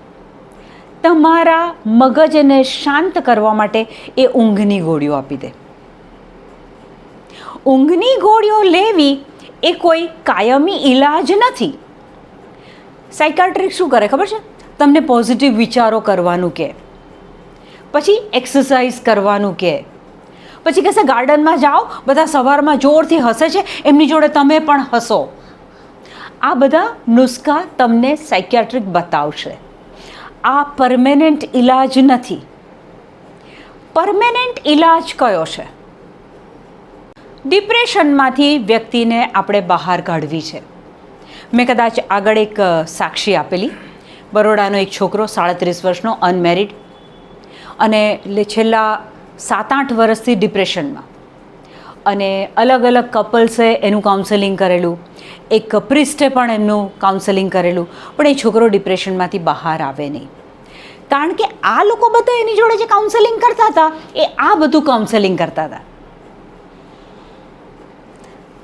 Speaker 1: તમારા મગજને શાંત કરવા માટે એ ઊંઘની ગોળીઓ આપી દે. ઊંઘની ગોળીઓ લેવી એ કોઈ કાયમી ઈલાજ નથી. સાયકાટ્રિક શું કરે ખબર છે? તમને પોઝિટિવ વિચારો કરવાનું કહે, પછી એક્સરસાઇઝ કરવાનું કહે, પછી કહેશે ગાર્ડનમાં જાઓ, બધા સવારમાં જોરથી હસે છે, એમની જોડે તમે પણ હસો. આ બધા નુસ્ખા તમને સાયકાટ્રિક બતાવશે. આ પરમેનન્ટ ઈલાજ નથી. પરમેનન્ટ ઈલાજ કયો છે? ડિપ્રેશનમાંથી વ્યક્તિને આપણે બહાર કાઢવી છે. મેં કદાચ આગળ એક સાક્ષી આપેલી, બરોડાનો એક છોકરો 37 વર્ષનો, અનમેરિડ, અને છેલ્લા 7-8 વર્ષથી ડિપ્રેશનમાં, અને અલગ અલગ કપલ્સે એનું કાઉન્સેલિંગ કરેલું, એક પ્રિસ્ટે પણ એમનું કાઉન્સેલિંગ કરેલું, પણ એ છોકરો ડિપ્રેશનમાંથી બહાર આવે નહીં. કારણ કે આ લોકો બધા એની જોડે જે કાઉન્સેલિંગ કરતા હતા, એ આ બધું કાઉન્સેલિંગ કરતા હતા.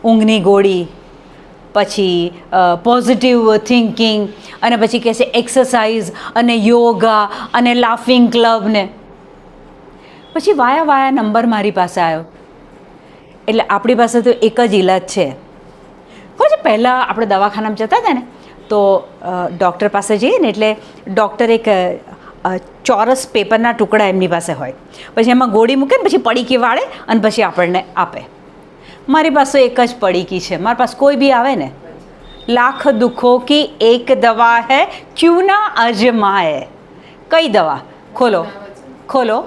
Speaker 1: ઊંઘની ગોળી, પછી પોઝિટિવ થિંકિંગ, અને પછી કહેશે એક્સરસાઇઝ અને યોગા અને લાફિંગ ક્લબ ને. પછી વાયા નંબર મારી પાસે આવ્યો. એટલે આપણી પાસે તો એક જ ઈલાજ છે. ખબર છે, પહેલાં આપણે દવાખાનામાં જતા હતા ને, તો ડૉક્ટર પાસે જઈએ ને, એટલે ડૉક્ટર એક ચોરસ પેપરના ટુકડા એમની પાસે હોય, પછી એમાં ગોળી મૂકે ને પછી પડીકી વાળે અને પછી આપણને આપે. મારી પાસે એક જ પડીકી છે. મારી પાસે કોઈ બી આવે ને, લાખ દુઃખો કી એક દવા હૈ, ક્યું ના અજમાએ. કઈ દવા? ખોલો.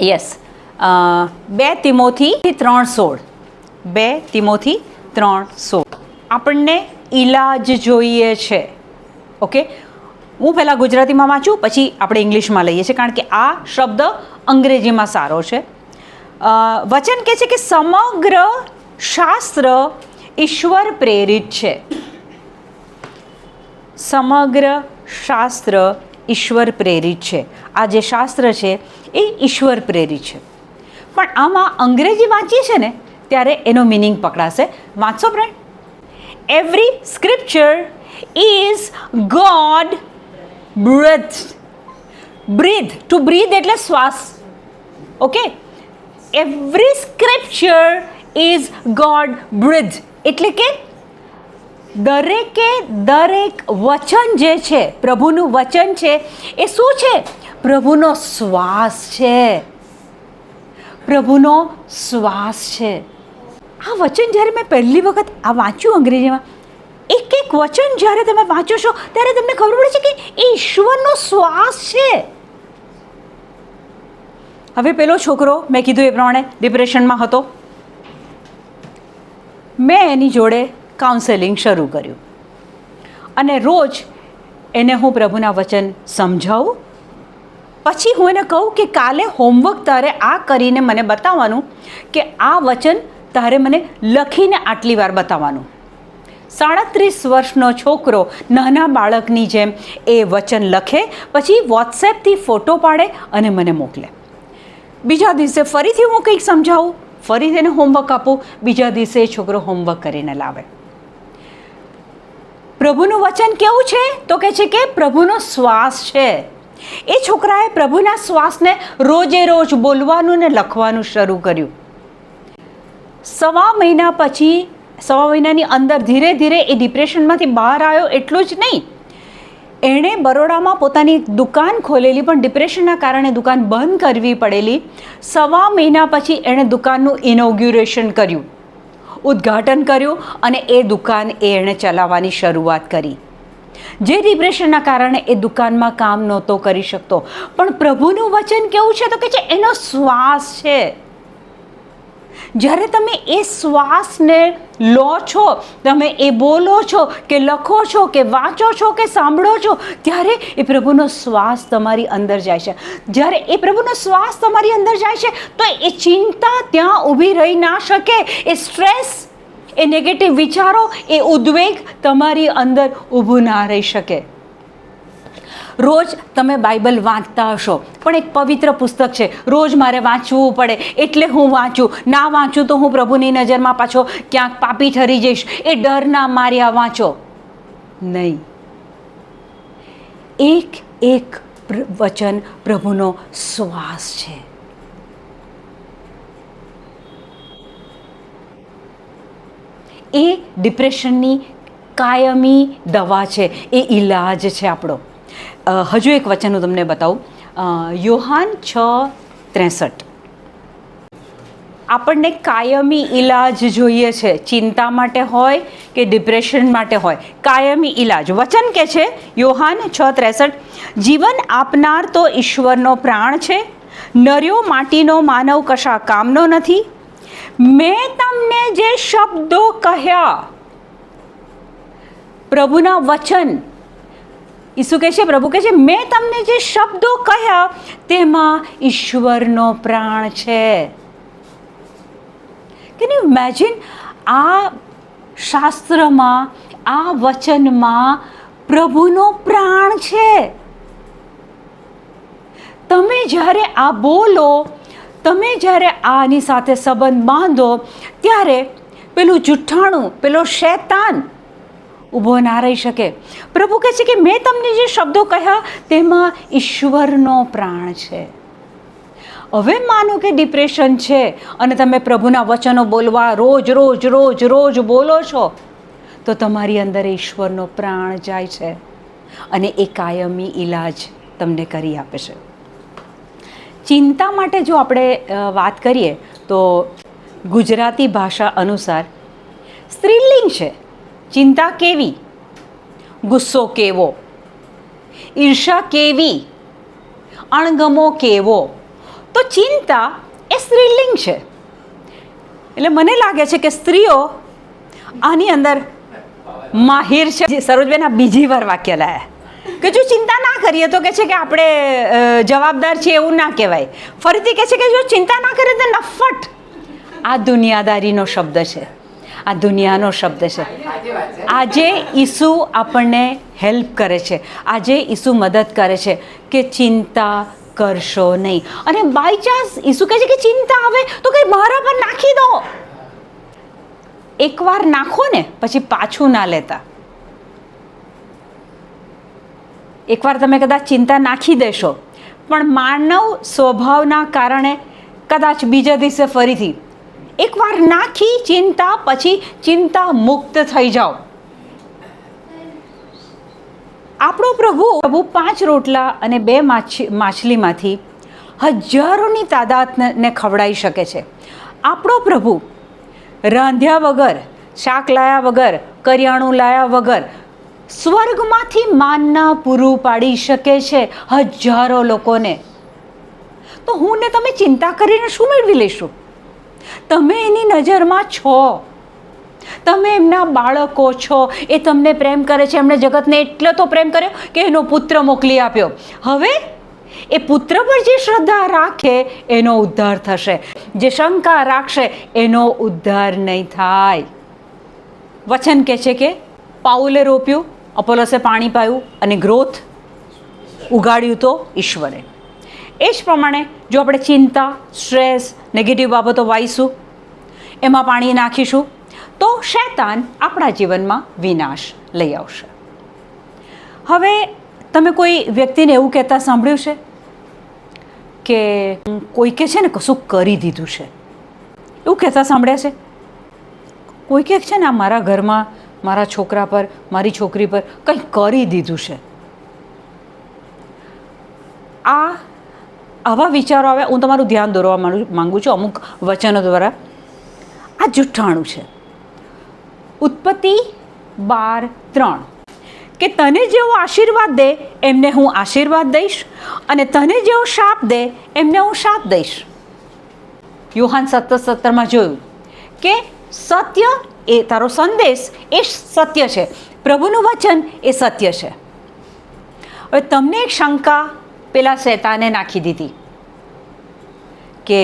Speaker 1: યસ, 2 તિમોથી 3:16. 2 તિમોથી 3:16. આપણને ઈલાજ જોઈએ છે. ઓકે, હું પહેલાં ગુજરાતીમાં વાંચું, પછી આપણે ઇંગ્લિશમાં લઈએ છીએ, કારણ કે આ શબ્દ અંગ્રેજીમાં સારો છે. વચન કહે છે કે સમગ્ર શાસ્ત્ર ઈશ્વર પ્રેરિત છે. સમગ્ર શાસ્ત્ર ઈશ્વર પ્રેરિત છે. આ જે શાસ્ત્ર છે એ ઈશ્વર પ્રેરિત છે. પણ આમાં અંગ્રેજી વાંચીએ છીએ ને, ત્યારે એનો મિનિંગ પકડાશે. વાંચો friend. Every scripture is God breath. To breath એટલે શ્વાસ. Okay, every scripture is God breath, એટલે કે દરેક વચન જે છે, પ્રભુનું વચન છે, એ શું છે? પ્રભુનો શ્વાસ છે. પ્રભુનો શ્વાસ છે. આ વચન જ્યારે મેં પહેલી વખત આ વાંચ્યું અંગ્રેજીમાં, એક એક વચન જ્યારે તમે વાંચો છો ત્યારે તમને ખબર પડે છે કે એ ઈશ્વરનો શ્વાસ છે. હવે પેલો છોકરો મેં કીધું એ પ્રમાણે ડિપ્રેશનમાં હતો. મેં એની જોડે કાઉન્સેલિંગ શરૂ કર્યું અને રોજ એને હું પ્રભુના વચન સમજાવું. પછી હું એને કહું કે કાલે હોમવર્ક તારે આ કરીને મને બતાવવાનું કે આ વચન તારે મને લખીને આટલી વાર બતાવવાનું. 37 વર્ષનો છોકરો નાના બાળકની જેમ એ વચન લખે, પછી વોટ્સએપથી ફોટો પાડે અને મને મોકલે. બીજા દિવસે ફરીથી હું કંઈક સમજાવું, ફરીથી એને હોમવર્ક આપું, બીજા દિવસે એ છોકરો હોમવર્ક કરીને લાવે. પ્રભુનું વચન કેવું છે તો કહે છે કે પ્રભુનો શ્વાસ છે. એ છોકરાએ પ્રભુના શ્વાસને રોજે રોજ બોલવાનું ને લખવાનું શરૂ કર્યું. 1.5 મહિના પછી, 1.5 મહિનાની અંદર ધીરે ધીરે એ ડિપ્રેશનમાંથી બહાર આવ્યો. એટલું જ નહીં, એણે બરોડામાં પોતાની દુકાન ખોલેલી, પણ ડિપ્રેશનના કારણે દુકાન બંધ કરવી પડેલી. 1.5 મહિના પછી એણે દુકાનનું ઇનોગ્યુરેશન કર્યું, ઉદ્ઘાટન કર્યું અને એ દુકાન એણે ચલાવવાની શરૂઆત કરી. જે ડિપ્રેશનના કારણે એ દુકાનમાં કામ નહોતો કરી શકતો. પણ પ્રભુનું વચન કેવું છે તો કે છે એનો શ્વાસ છે. જ્યારે તમે એ શ્વાસને લો છો, તમે એ બોલો છો કે લખો છો કે વાંચો છો કે સાંભળો છો, ત્યારે એ પ્રભુનો શ્વાસ તમારી અંદર જાય છે. જ્યારે એ પ્રભુનો શ્વાસ તમારી અંદર જાય છે તો એ ચિંતા ત્યાં ઊભી રહી ના શકે. એ સ્ટ્રેસ, એ નેગેટિવ વિચારો, એ ઉદ્વેગ તમારી અંદર ઊભું ના રહી શકે. રોજ તમે બાઇબલ વાંચતા હશો, પણ એક પવિત્ર પુસ્તક છે, રોજ મારે વાંચવું પડે એટલે હું વાંચું, ના વાંચું તો હું પ્રભુની નજરમાં પાછો ક્યાંક પાપી ઠરી જઈશ, એ ડરના માર્યા વાંચો નહીં. એક એક વચન પ્રભુનો શ્વાસ છે. એ ડિપ્રેશનની કાયમી દવા છે, એ ઈલાજ છે આપણો. હજુ એક વચન હું તમને બતાવું. યોહાન 6:63. આપણને કાયમી ઈલાજ જોઈએ છે, ચિંતા માટે હોય કે ડિપ્રેશન માટે હોય, કાયમી ઈલાજ. વચન કે છે યોહાન 6:63, જીવન આપનાર તો ઈશ્વરનો પ્રાણ છે, નર્યો માટીનો માનવ કશા કામનો નથી. મેં તમને જે શબ્દો કહ્યા, પ્રભુના વચન, ઈસુ કહે છે, પ્રભુ કહે છે, મેં તમને જે શબ્દો કહ્યા તેમાં ઈશ્વરનો પ્રાણ છે. Can you imagine? આ શાસ્ત્રમાં, આ વચનમાં પ્રભુનો પ્રાણ છે. તમે જ્યારે આ બોલો, તમે જ્યારે આની સાથે સંબંધ બાંધો, ત્યારે પેલું જુઠ્ઠાણું, પેલો શૈતાન ઊભો ના રહી શકે. પ્રભુ કહે છે કે મેં તમને જે શબ્દો કહ્યા તેમાં ઈશ્વરનો પ્રાણ છે. હવે માનો કે ડિપ્રેશન છે અને તમે પ્રભુના વચનો બોલવા રોજ રોજ રોજ રોજ બોલો છો, તો તમારી અંદર ઈશ્વરનો પ્રાણ જાય છે અને એ કાયમી ઈલાજ તમને કરી આપે છે. ચિંતા માટે જો આપણે વાત કરીએ તો ગુજરાતી ભાષા અનુસાર સ્ત્રીલિંગ છે. ચિંતા કેવી, ગુસ્સો કેવો, ઈર્ષા કેવી, અણગમો કેવો. તો ચિંતા એ સ્ત્રીલિંગ છે. એટલે મને લાગે છે કે સ્ત્રીઓ આની અંદર માહિર છે. સરોજબેન આ બીજી વાર વાક્ય લાયા કે જો ચિંતા ના કરીએ તો કહે છે કે આપણે જવાબદાર છીએ, એવું ના કહેવાય. ફરીથી કહે છે કે જો ચિંતા ના કરીએ તો નફટ. આ દુનિયાદારીનો શબ્દ છે, આ દુનિયાનો શબ્દ છે. આજે ઈસુ આપણને હેલ્પ કરે છે, આજે ઈસુ મદદ કરે છે કે ચિંતા કરશો નહીં. અને બાય ચાન્સ ઈસુ કહે છે કે ચિંતા આવે તો કંઈ મારા પર નાખી દો. એકવાર નાખો ને પછી પાછું ના લેતા. એકવાર તમે કદાચ ચિંતા નાખી દેશો, પણ માનવ સ્વભાવના કારણે કદાચ બીજા દિવસે ફરીથી એકવાર નાખી ચિંતા, પછી ચિંતા મુક્ત થઈ જાઓ. આપણો પ્રભુ 5 રોટલા અને 2 માછલીમાંથી હજારોની તાદાદને ખવડાવી શકે છે. આપણો પ્રભુ રાંધ્યા વગર, શાક લાયા વગર, કરિયાણું લાયા વગર સ્વર્ગમાંથી માનના પૂરું પાડી શકે છે હજારો લોકોને. તો હું ને તમે ચિંતા કરીને શું મેળવી લઈશું? તમે એની નજરમાં છો, તમે એમના બાળકો છો. એ તમને પ્રેમ કરે છે. એમણે જગતને એટલો તો પ્રેમ કર્યો કે એનો પુત્ર મોકલી આપ્યો. હવે એ પુત્ર પર જે શ્રદ્ધા રાખે એનો ઉદ્ધાર થશે, જે શંકા રાખશે એનો ઉદ્ધાર નહીં થાય. વચન કહે છે કે પાઉલે રોપ્યું, અપોલોસે પાણી પાયું અને ગ્રોથ ઉગાડ્યું તો ઈશ્વરે. એ જ પ્રમાણે જો આપણે ચિંતા, સ્ટ્રેસ, નેગેટિવ બાબતો વાઈશું, એમાં પાણી નાખીશું, તો શૈતાન આપણા જીવનમાં વિનાશ લઈ આવશે. હવે તમે કોઈ વ્યક્તિને એવું કહેતા સાંભળ્યું છે કે કોઈકે છે ને કશું કરી દીધું છે? એવું કહેતા સાંભળ્યા છે? કોઈકે છે ને આ મારા ઘરમાં, મારા છોકરા પર, મારી છોકરી પર કંઈક કરી દીધું છે. આવા વિચારો આવે. હું તમારું ધ્યાન દોરવા માંગુ છું અમુક વચનો દ્વારા. આ જુઠ્ઠાણું છે. ઉત્પત્તિ 12:3 કે તને જેવો આશીર્વાદ દે એમને હું આશીર્વાદ દઈશ, અને તને જેવો શાપ દે એમને હું શાપ દઈશ. યોહાન 7:17 જોયું કે સત્ય એ તારો સંદેશ એ સત્ય છે, પ્રભુનું વચન એ સત્ય છે. હવે તમને એક શંકા પેલા શૈતાને નાખી દીધી કે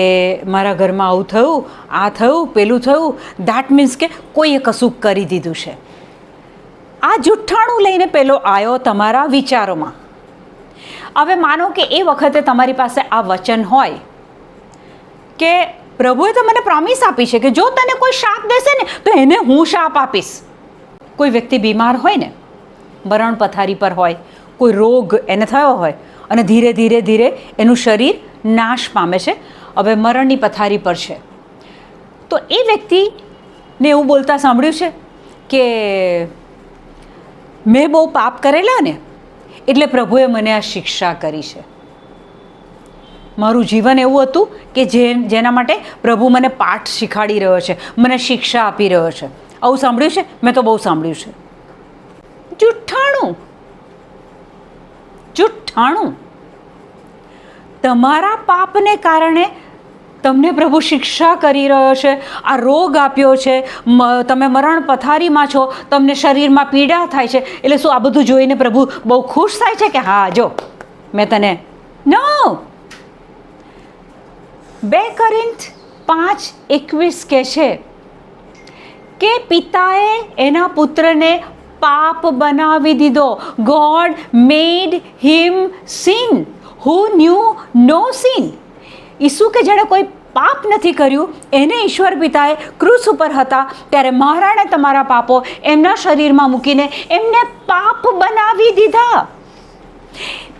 Speaker 1: મારા ઘરમાં આવું થયું, આ થયું, પેલું થયું. દેટ મીન્સ કે કોઈએ કશું કરી દીધું છે. આ જુઠ્ઠાણું લઈને પેલો આવ્યો તમારા વિચારોમાં. હવે માનો કે એ વખતે તમારી પાસે આ વચન હોય કે પ્રભુએ તો મને પ્રોમિસ આપી છે કે જો તને કોઈ શાપ દેશે ને તો એને હું શાપ આપીશ. કોઈ વ્યક્તિ બીમાર હોય ને, મરણ પથારી પર હોય, કોઈ રોગ એને થયો હોય અને ધીરે ધીરે ધીરે એનું શરીર નાશ પામે છે, હવે મરણની પથારી પર છે, તો એ વ્યક્તિને એવું બોલતા સાંભળ્યું છે કે મેં બહુ પાપ કરેલા ને એટલે પ્રભુએ મને આ શિક્ષા કરી છે. મારું જીવન એવું હતું કે જેના માટે પ્રભુ મને પાઠ શીખવાડી રહ્યો છે, મને શિક્ષા આપી રહ્યો છે. આવું સાંભળ્યું છે? મેં તો બહુ સાંભળ્યું છે. જુઠ્ઠાણું, જુઠ્ઠાણું. તમારા પાપને કારણે તમને પ્રભુ શિક્ષા કરી રહ્યો છે, આ રોગ આપ્યો છે, તમે મરણ પથારીમાં છો, તમને શરીરમાં પીડા થાય છે. એટલે શું આ બધું જોઈને પ્રભુ બહુ ખુશ થાય છે કે હા જો મેં તને? નો. 2 કોરિન્થ 5:21 કહે છે કે પિતાએ એના પુત્રને પાપ બનાવી દીધો. ગોડ મેડ હિમ સિન હુ ન્યૂ નો સિન. ઈસુ કે જેણે કોઈ પાપ નથી કર્યું એને ઈશ્વર પિતાએ ક્રૂસ ઉપર હતા ત્યારે મારા ને તમારા પાપો એમના શરીરમાં મૂકીને એમને પાપ બનાવી દીધા.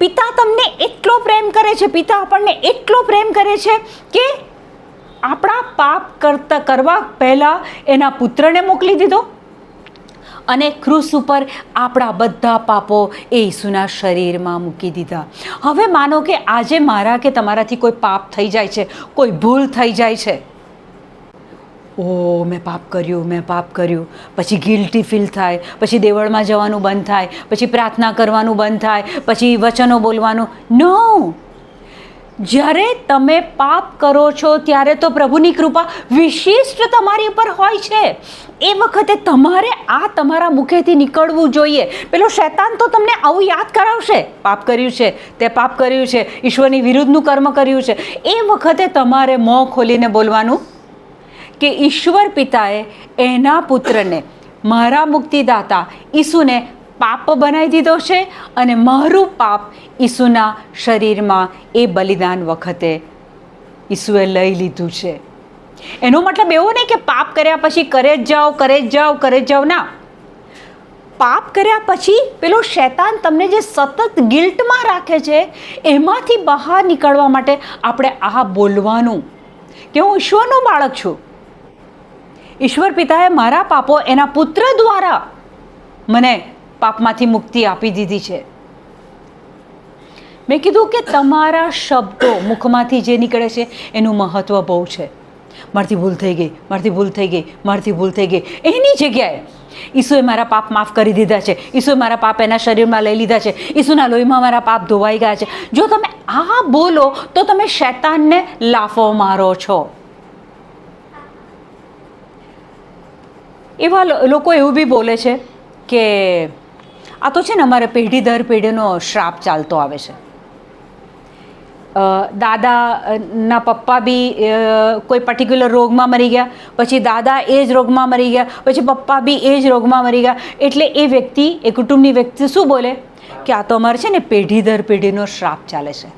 Speaker 1: પિતા તમને એટલો પ્રેમ કરે છે, પિતા આપણને એટલો પ્રેમ કરે છે કે આપણા પાપ કરવા પહેલાં એના પુત્રને મોકલી દીધો અને ક્રૂસ ઉપર આપણા બધા પાપો એ ઈસુના શરીરમાં મૂકી દીધા. હવે માનો કે આજે મારા કે તમારાથી કોઈ પાપ થઈ જાય છે, કોઈ ભૂલ થઈ જાય છે. ઓ મેં પાપ કર્યું, પછી ગિલ્ટી ફીલ થાય, પછી દેવળમાં જવાનું બંધ થાય, પછી પ્રાર્થના કરવાનું બંધ થાય, પછી વચનો બોલવાનું. નો. જ્યારે તમે પાપ કરો છો ત્યારે તો પ્રભુની કૃપા વિશિષ્ટ તમારી ઉપર હોય છે. એ વખતે તમારે આ તમારા મુખેથી નીકળવું જોઈએ. પેલો શૈતાન તો તમને આવું યાદ કરાવશે, પાપ કર્યું છે, તે પાપ કર્યું છે, ઈશ્વરની વિરુદ્ધનું કર્મ કર્યું છે. એ વખતે તમારે મોં ખોલીને બોલવાનું કે ઈશ્વર પિતાએ એના પુત્રને, મારા મુક્તિદાતા ઈસુને પાપ બનાવી દીધો છે અને મારું પાપ ઈસુના શરીરમાં એ બલિદાન વખતે ઈસુએ લઈ લીધું છે. એનો મતલબ એવો નહીં કે પાપ કર્યા પછી કરે જ જાઓ. ના. પાપ કર્યા પછી પેલો શૈતાન તમને જે સતત ગિલ્ટમાં રાખે છે એમાંથી બહાર નીકળવા માટે આપણે આ બોલવાનું કે હું ઈશ્વરનો બાળક છું. ઈશ્વર પિતાએ મારા પાપો એના પુત્ર દ્વારા મને પાપમાંથી મુક્તિ આપી દીધી છે. મેં કીધું કે તમારા શબ્દો મુખમાંથી જે નીકળે છે એનું મહત્ત્વ બહુ છે. મારાથી ભૂલ થઈ ગઈ, મારાથી ભૂલ થઈ ગઈ, મારાથી ભૂલ થઈ ગઈ. એની જગ્યાએ ઈસુએ મારા પાપ માફ કરી દીધા છે, ઈસુએ મારા પાપ એના શરીરમાં લઈ લીધા છે, ઈસુના લોહીમાં મારા પાપ ધોવાઈ ગયા છે. જો તમે આ બોલો તો તમે શૈતાનને લાફો મારો છો. એવા લોકો એવું બી બોલે છે કે આ તો છે ને અમારે પેઢી દર પેઢીનો શ્રાપ ચાલતો આવે છે. દાદાના પપ્પા બી કોઈ પર્ટિક્યુલર રોગમાં મરી ગયા, પછી દાદા એ જ રોગમાં મરી ગયા, પછી પપ્પા બી એ જ રોગમાં મરી ગયા. એટલે એ વ્યક્તિ, એ કુટુંબની વ્યક્તિ શું બોલે કે આ તો અમારે છે ને પેઢી દર પેઢીનો શ્રાપ ચાલે છે.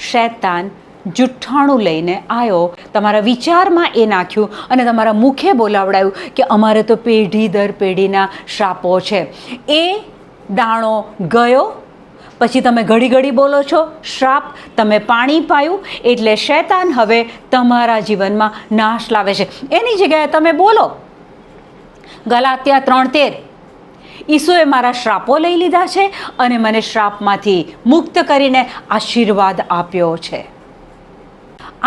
Speaker 1: શૈતાન જુઠ્ઠાણું લઈને આવ્યો, તમારા વિચારમાં એ નાખ્યું અને તમારા મુખે બોલાવડાયું કે અમારે તો પેઢી દર પેઢીના શ્રાપો છે. એ દાણો ગયો, પછી તમે ઘડી ઘડી બોલો છો શ્રાપ, તમે પાણી પાયું, એટલે શૈતાન હવે તમારા જીવનમાં નાશ લાવે છે. એની જગ્યાએ તમે બોલો ગલાત્યા 3:13, ઈસુએ મારા શ્રાપો લઈ લીધા છે અને મને શ્રાપમાંથી મુક્ત કરીને આશીર્વાદ આપ્યો છે.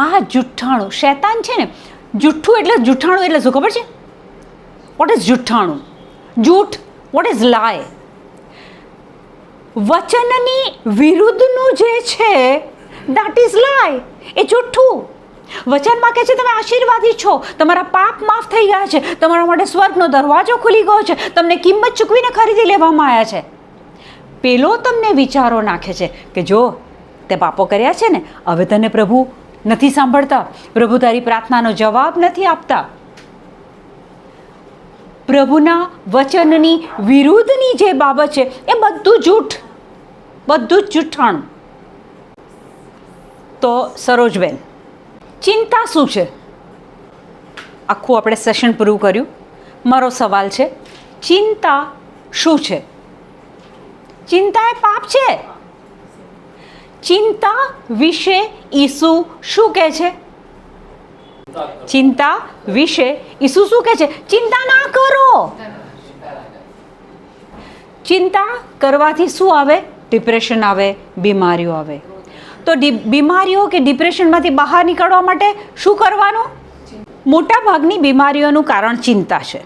Speaker 1: આ જુઠ્ઠાણું શૈતાન છે ને, જુઠ્ઠું એટલે જુઠ્ઠાણું એટલે શું ખબર છે? વોટ ઇઝ જુઠ્ઠાણું? જૂઠ, વોટ ઇઝ લાય? વચનની વિરુદ્ધનું જે છે દેટ ઇઝ લાય, એ જુઠ્ઠું. વચનમાં કહે છે તમે આશીર્વાદી છો, તમારા પાપ માફ થઈ ગયા છે, તમારા માટે સ્વર્ગનો દરવાજો ખુલી ગયો છે, તમને કિંમત ચૂકવીને ખરીદી લેવામાં આવ્યા છે. પેલો તમને વિચારો નાખે છે કે જો તે પાપો કર્યા છે ને, હવે તને પ્રભુ નથી સાંભળતા, પ્રભુ તારી પ્રાર્થનાનો જવાબ નથી આપતા. પ્રભુના વચનની વિરુદ્ધની જે બાબત છે એ બધું જૂઠ, બધું જ જુઠ્ઠાણું. તો સરોજબેન, ચિંતા શું છે? આખું આપણે સેશન પૂરું કર્યું. મારો સવાલ છે, ચિંતા શું છે? ચિંતા એ પાપ છે. ચિંતા વિશે ઈસુ શું કહે છે? ચિંતા વિશે ઈસુ શું કહે છે? ચિંતા ના કરો. ચિંતા કરવાથી શું આવે? ડિપ્રેશન આવે, બીમારીઓ આવે. તો બીમારીઓ કે ડિપ્રેશનમાંથી બહાર નીકળવા માટે શું કરવાનું? મોટા ભાગની બીમારીઓનું કારણ ચિંતા છે.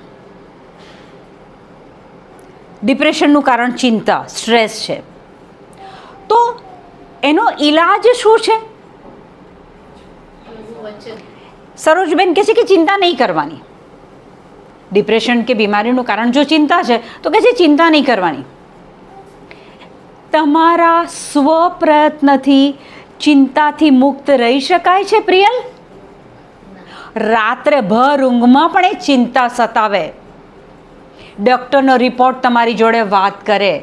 Speaker 1: ડિપ્રેશનનું કારણ ચિંતા, સ્ટ્રેસ છે. તો એનો ઈલાજ શું છે? સરોજબેન કહે છે કે ચિંતા નહીં કરવાની. ડિપ્રેશન કે બીમારીનું કારણ જો ચિંતા છે તો કહે છે ચિંતા નહીં કરવાની. તમારા સ્વપ્રયત્નથી ચિંતાથી મુક્ત રહી શકાય છે પ્રિયલ? રાત્રે ભર ઊંઘમાં પણ એ ચિંતા સતાવે, ડૉક્ટરનો રિપોર્ટ તમારી જોડે વાત કરે,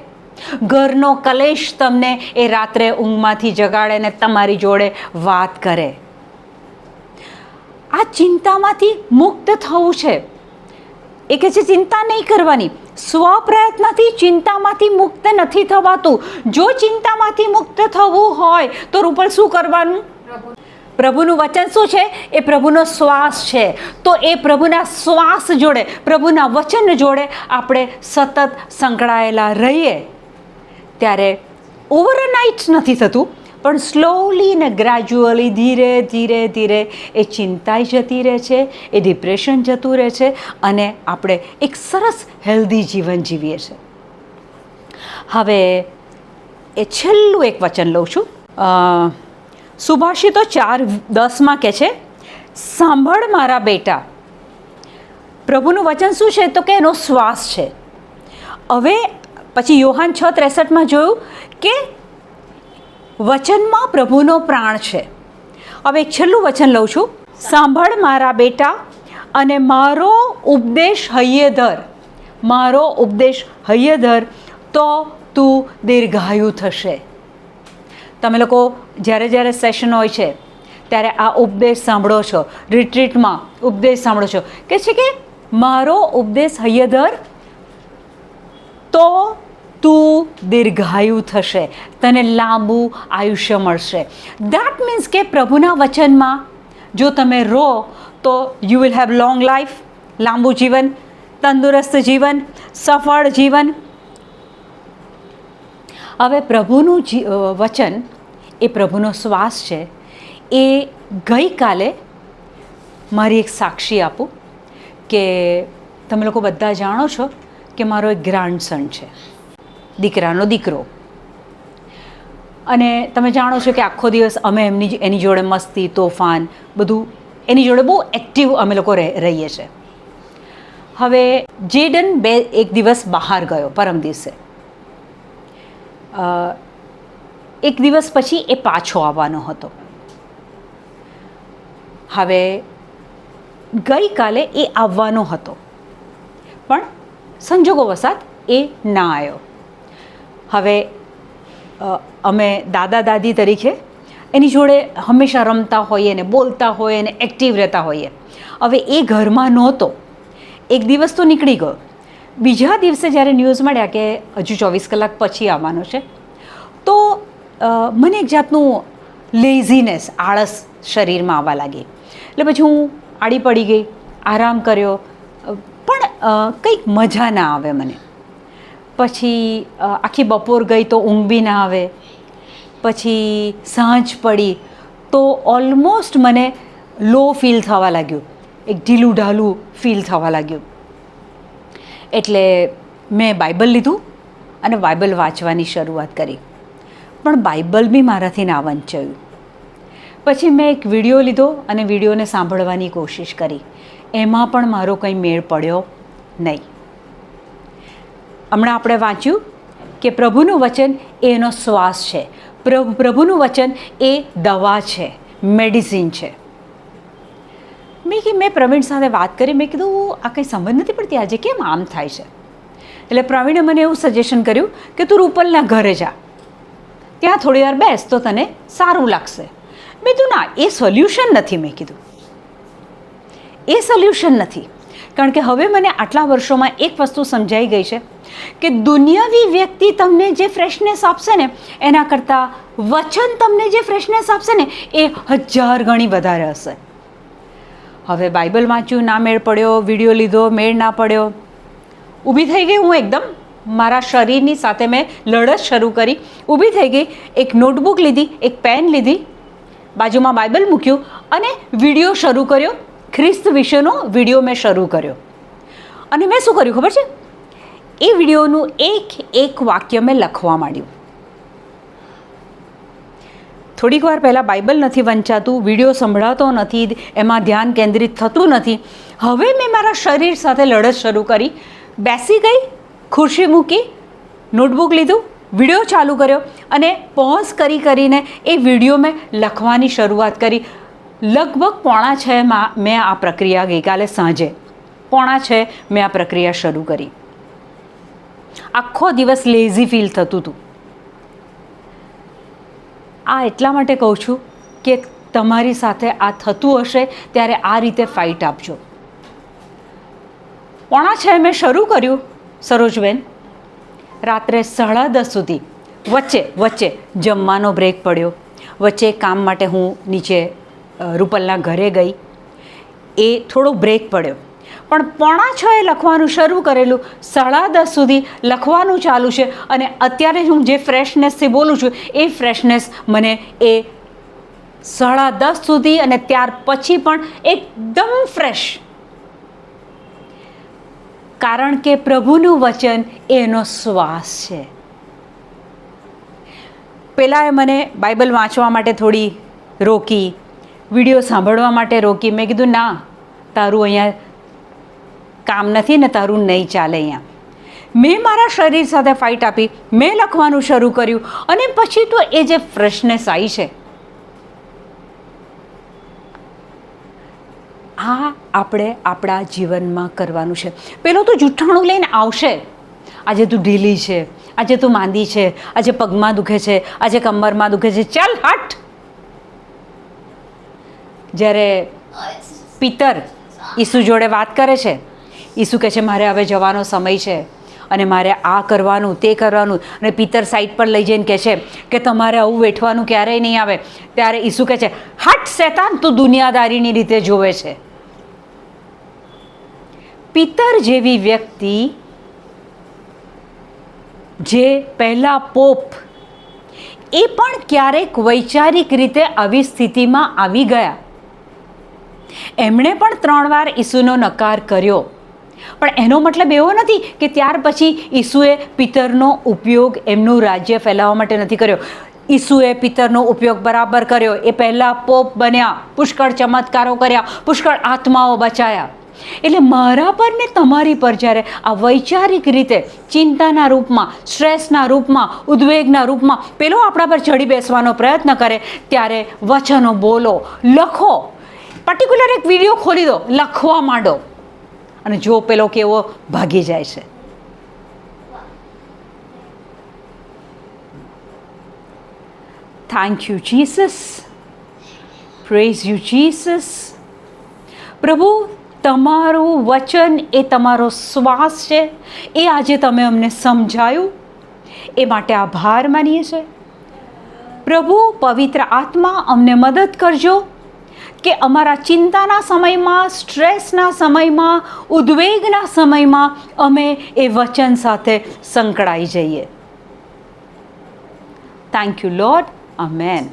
Speaker 1: ઘરનો કલેશ તમને એ રાત્રે ઊંઘમાંથી જગાડે ને તમારી જોડે વાત કરે. આ ચિંતામાંથી મુક્ત થવું છે. એ કહે છે ચિંતા નહીં કરવાની. સ્વપ્રયત્નથી ચિંતામાંથી મુક્ત નથી થવાતું. જો ચિંતામાંથી મુક્ત થવું હોય તો રૂપલ શું કરવાનું? પ્રભુનું વચન શું છે? એ પ્રભુનો શ્વાસ છે. તો એ પ્રભુના શ્વાસ જોડે, પ્રભુના વચન જોડે આપણે સતત સંકળાયેલા રહીએ ત્યારે ઓવરનાઇટ નથી થતું, પણ સ્લોલી ને ગ્રેજ્યુઅલી ધીરે ધીરે ધીરે એ ચિંતા જતી રહે છે, એ ડિપ્રેશન જતું રહે છે અને આપણે એક સરસ હેલ્ધી જીવન જીવીએ છીએ. હવે એ છેલ્લું એક વચન લઉં છું. સુભાષિતો 4:10 કહે છે, સાંભળ મારા બેટા. પ્રભુનું વચન શું છે? તો કે એનો શ્વાસ છે. હવે પછી યોહાન 6:63 જોયું કે વચનમાં પ્રભુનો પ્રાણ છે. હવે એક છેલ્લું વચન લઉં છું. સાંભળ મારા બેટા અને મારો ઉપદેશ હૈયે ધર, મારો ઉપદેશ હૈયે ધર, તો તું દીર્ઘાયુ થશે. તમે લોકો જ્યારે જ્યારે સેશન હોય છે ત્યારે આ ઉપદેશ સાંભળો છો, રિટ્રીટમાં ઉપદેશ સાંભળો છો, કે છે કે મારો ઉપદેશ હૈયે ધર તો તું દીર્ઘાયુ થશે, તને લાંબુ આયુષ્ય મળશે. દેટ મીન્સ કે પ્રભુના વચનમાં જો તમે રહો તો you will have long life, લાંબુ જીવન, તંદુરસ્ત જીવન, સફળ જીવન. હવે પ્રભુનું વચન એ પ્રભુનો શ્વાસ છે. એ ગઈકાલે મારી એક સાક્ષી આપું કે તમે લોકો બધા જાણો છો કે મારો એક ગ્રાન્ડસન છે, દીકરાનો દીકરો. અને તમે જાણો છો કે આખો દિવસ અમે એની જોડે મસ્તી તોફાન બધું એની જોડે બહુ એક્ટિવ અમે લોકો રહીએ છીએ. હવે જેડન એક દિવસ બહાર ગયો, પરમ દિવસે. એક દિવસ પછી એ પાછો આવવાનો હતો. હવે ગઈકાલે એ આવવાનો હતો, પણ સંજોગોવશાત એ ના આવ્યો. હવે અમે દાદા દાદી તરીકે એની જોડે હંમેશા રમતા હોઈએ ને બોલતા હોઈએ ને એક્ટિવ રહેતા હોઈએ. હવે એ ઘરમાં નહોતો. એક દિવસ તો નીકળી ગયો. બીજા દિવસે જ્યારે ન્યૂઝ મળ્યા કે હજુ 24 કલાક પછી આવવાનો છે, તો મને એક જાતનું લેઝીનેસ, આળસ શરીરમાં આવવા લાગી. એટલે પછી હું આડી પડી ગઈ, આરામ કર્યો, પણ કંઈક મજા ના આવે મને. પછી આખી બપોર ગઈ તો ઊંઘ બી ના આવે. પછી સાંજ પડી તો ઓલમોસ્ટ મને લો ફીલ થવા લાગ્યું, એક ઢીલું ઢાલું ફીલ થવા લાગ્યું. એટલે મેં બાઇબલ લીધું અને બાઇબલ વાંચવાની શરૂઆત કરી, પણ બાઇબલ બી મારાથી ના વંચાયું. પછી મેં એક વિડીયો લીધો અને વિડીયોને સાંભળવાની કોશિશ કરી. એમાં પણ મારો કંઈ મેળ પડ્યો નહીં. હમણાં આપણે વાંચ્યું કે પ્રભુનું વચન એ એનો શ્વાસ છે, પ્રભુનું વચન એ દવા છે, મેડિસિન છે. મેં પ્રવીણ સાથે વાત કરી. મેં કીધું આ કંઈ સમજ નથી પડતી, આજે કેમ આમ થાય છે. એટલે પ્રવીણે મને એવું સજેશન કર્યું કે તું રૂપલના ઘરે જા, ત્યાં થોડી વાર બેસ તો તને સારું લાગશે. મેં કીધું ના, એ સોલ્યુશન નથી. મેં કીધું એ સોલ્યુશન નથી, કારણ કે હવે મને આટલા વર્ષોમાં એક વસ્તુ સમજાઈ ગઈ છે કે દુનિયાવી વ્યક્તિ તમને જે ફ્રેશનેસ આપશે ને એના કરતાં વચન તમને જે ફ્રેશનેસ આપશે ને એ 1000 ગણી વધારે હશે. હવે બાઇબલ વાંચ્યું, ના મેળ પડ્યો. વિડીયો લીધો, મેળ ના પડ્યો. ઊભી થઈ ગઈ હું એકદમ. મારા શરીરની સાથે મેં લડત શરૂ કરી. ઊભી થઈ ગઈ, એક નોટબુક લીધી, એક પેન લીધી, બાજુમાં બાઇબલ મૂક્યું અને વિડીયો શરૂ કર્યો. ખ્રિસ્ત વિશેનો વિડીયો મેં શરૂ કર્યો. અને મેં શું કર્યું ખબર છે? એ વિડીયોનું એક વાક્ય મેં લખવા માંડ્યું. થોડીક વાર પહેલાં બાઇબલ નથી વંચાતું, વિડીયો સંભળાતો નથી, એમાં ધ્યાન કેન્દ્રિત થતું નથી. હવે મેં મારા શરીર સાથે લડત શરૂ કરી. બેસી ગઈ, ખુરશી મૂકી, નોટબુક લીધું, વિડીયો ચાલુ કર્યો અને પોઝ કરીને એ વિડીયો મેં લખવાની શરૂઆત કરી. લગભગ 5:45 મેં આ પ્રક્રિયા, ગઈકાલે સાંજે 5:45 મેં આ પ્રક્રિયા શરૂ કરી. આખો દિવસ લેઝી ફીલ થતું હતું. આ એટલા માટે કહું છું કે તમારી સાથે આ થતું હશે ત્યારે આ રીતે ફાઇટ આપજો. 5:45 મેં શરૂ કર્યું સરોજબેન, રાત્રે 10:30 સુધી. વચ્ચે જમવાનો બ્રેક પડ્યો, વચ્ચે કામ માટે હું નીચે રૂપલના ઘરે ગઈ, એ થોડો બ્રેક પડ્યો. પણ 5:45 લખવાનું શરૂ કરેલું, 10:30 સુધી લખવાનું ચાલુ છે. અને અત્યારે હું જે ફ્રેશનેસથી બોલું છું એ ફ્રેશનેસ મને એ 10:30 સુધી અને ત્યાર પછી પણ એકદમ ફ્રેશ. કારણ કે પ્રભુનું વચન એનો શ્વાસ છે. પહેલાં મને બાઇબલ વાંચવા માટે થોડી રોકી, વિડીયો સાંભળવા માટે રોકી. મેં કીધું ના, તારું અહીંયા કામ નથી ને તારું નહીં ચાલે અહીંયા. મેં મારા શરીર સાથે ફાઇટ આપી, મેં લખવાનું શરૂ કર્યું અને પછી તો એ જે ફ્રેશનેસ આવી છે, આ આપણે આપણા જીવનમાં કરવાનું છે. પેલો તો જૂઠાણું લઈને આવશે, આજે તું ઢીલી છે, આજે તું માંદી છે, આજે પગમાં દુખે છે, આજે કમરમાં દુખે છે, ચાલ હટ. જ્યારે પિતર ઈસુ જોડે વાત કરે છે, ઈસુ કહે છે મારે હવે જવાનો સમય છે અને મારે આ કરવાનું તે કરવાનું, અને પિતર સાઈડ પર લઈ જઈને કહે છે કે તમારે આવું વેઠવાનું ક્યારેય નહીં આવે. ત્યારે ઈસુ કહે છે હટ શેતાન, તું દુનિયાદારીની રીતે જોવે છે. પિતર જેવી વ્યક્તિ, જે પહેલા પોપ, એ પણ ક્યારેક વૈચારિક રીતે આવી સ્થિતિમાં આવી ગયા. એમણે પણ 3 વાર ઈસુનો નકાર કર્યો, પણ એનો મતલબ એવો નથી કે ત્યાર પછી ઈસુએ પિત્તરનો ઉપયોગ એમનું રાજ્ય ફેલાવવા માટે નથી કર્યો. ઈસુએ પિત્તરનો ઉપયોગ બરાબર કર્યો. એ પહેલાં પોપ બન્યા, પુષ્કળ ચમત્કારો કર્યા, પુષ્કળ આત્માઓ બચાયા. એટલે મારા પર ને તમારી પર જ્યારે આ વૈચારિક રીતે ચિંતાના રૂપમાં, સ્ટ્રેસના રૂપમાં, ઉદ્વેગના રૂપમાં પેલો આપણા પર ચડી બેસવાનો પ્રયત્ન કરે, ત્યારે વચનો બોલો, લખો. પર્ટિક્યુલર એક વિડીયો ખોલી દો, લખવા માંડો, અને જો પેલો કેવો ભાગી જાય છે. Thank you Jesus, praise you Jesus. પ્રભુ, તમારું વચન એ તમારો શ્વાસ છે, એ આજે તમે અમને સમજાયું, એ માટે આભાર માનીએ છીએ. પ્રભુ, પવિત્ર આત્મા અમને મદદ કરજો કે અમારા ચિંતાના સમયમાં, સ્ટ્રેસના સમયમાં, ઉદ્વેગના સમયમાં અમે એ વચન સાથે સંકળાઈ જઈએ. Thank you lord. આમેન.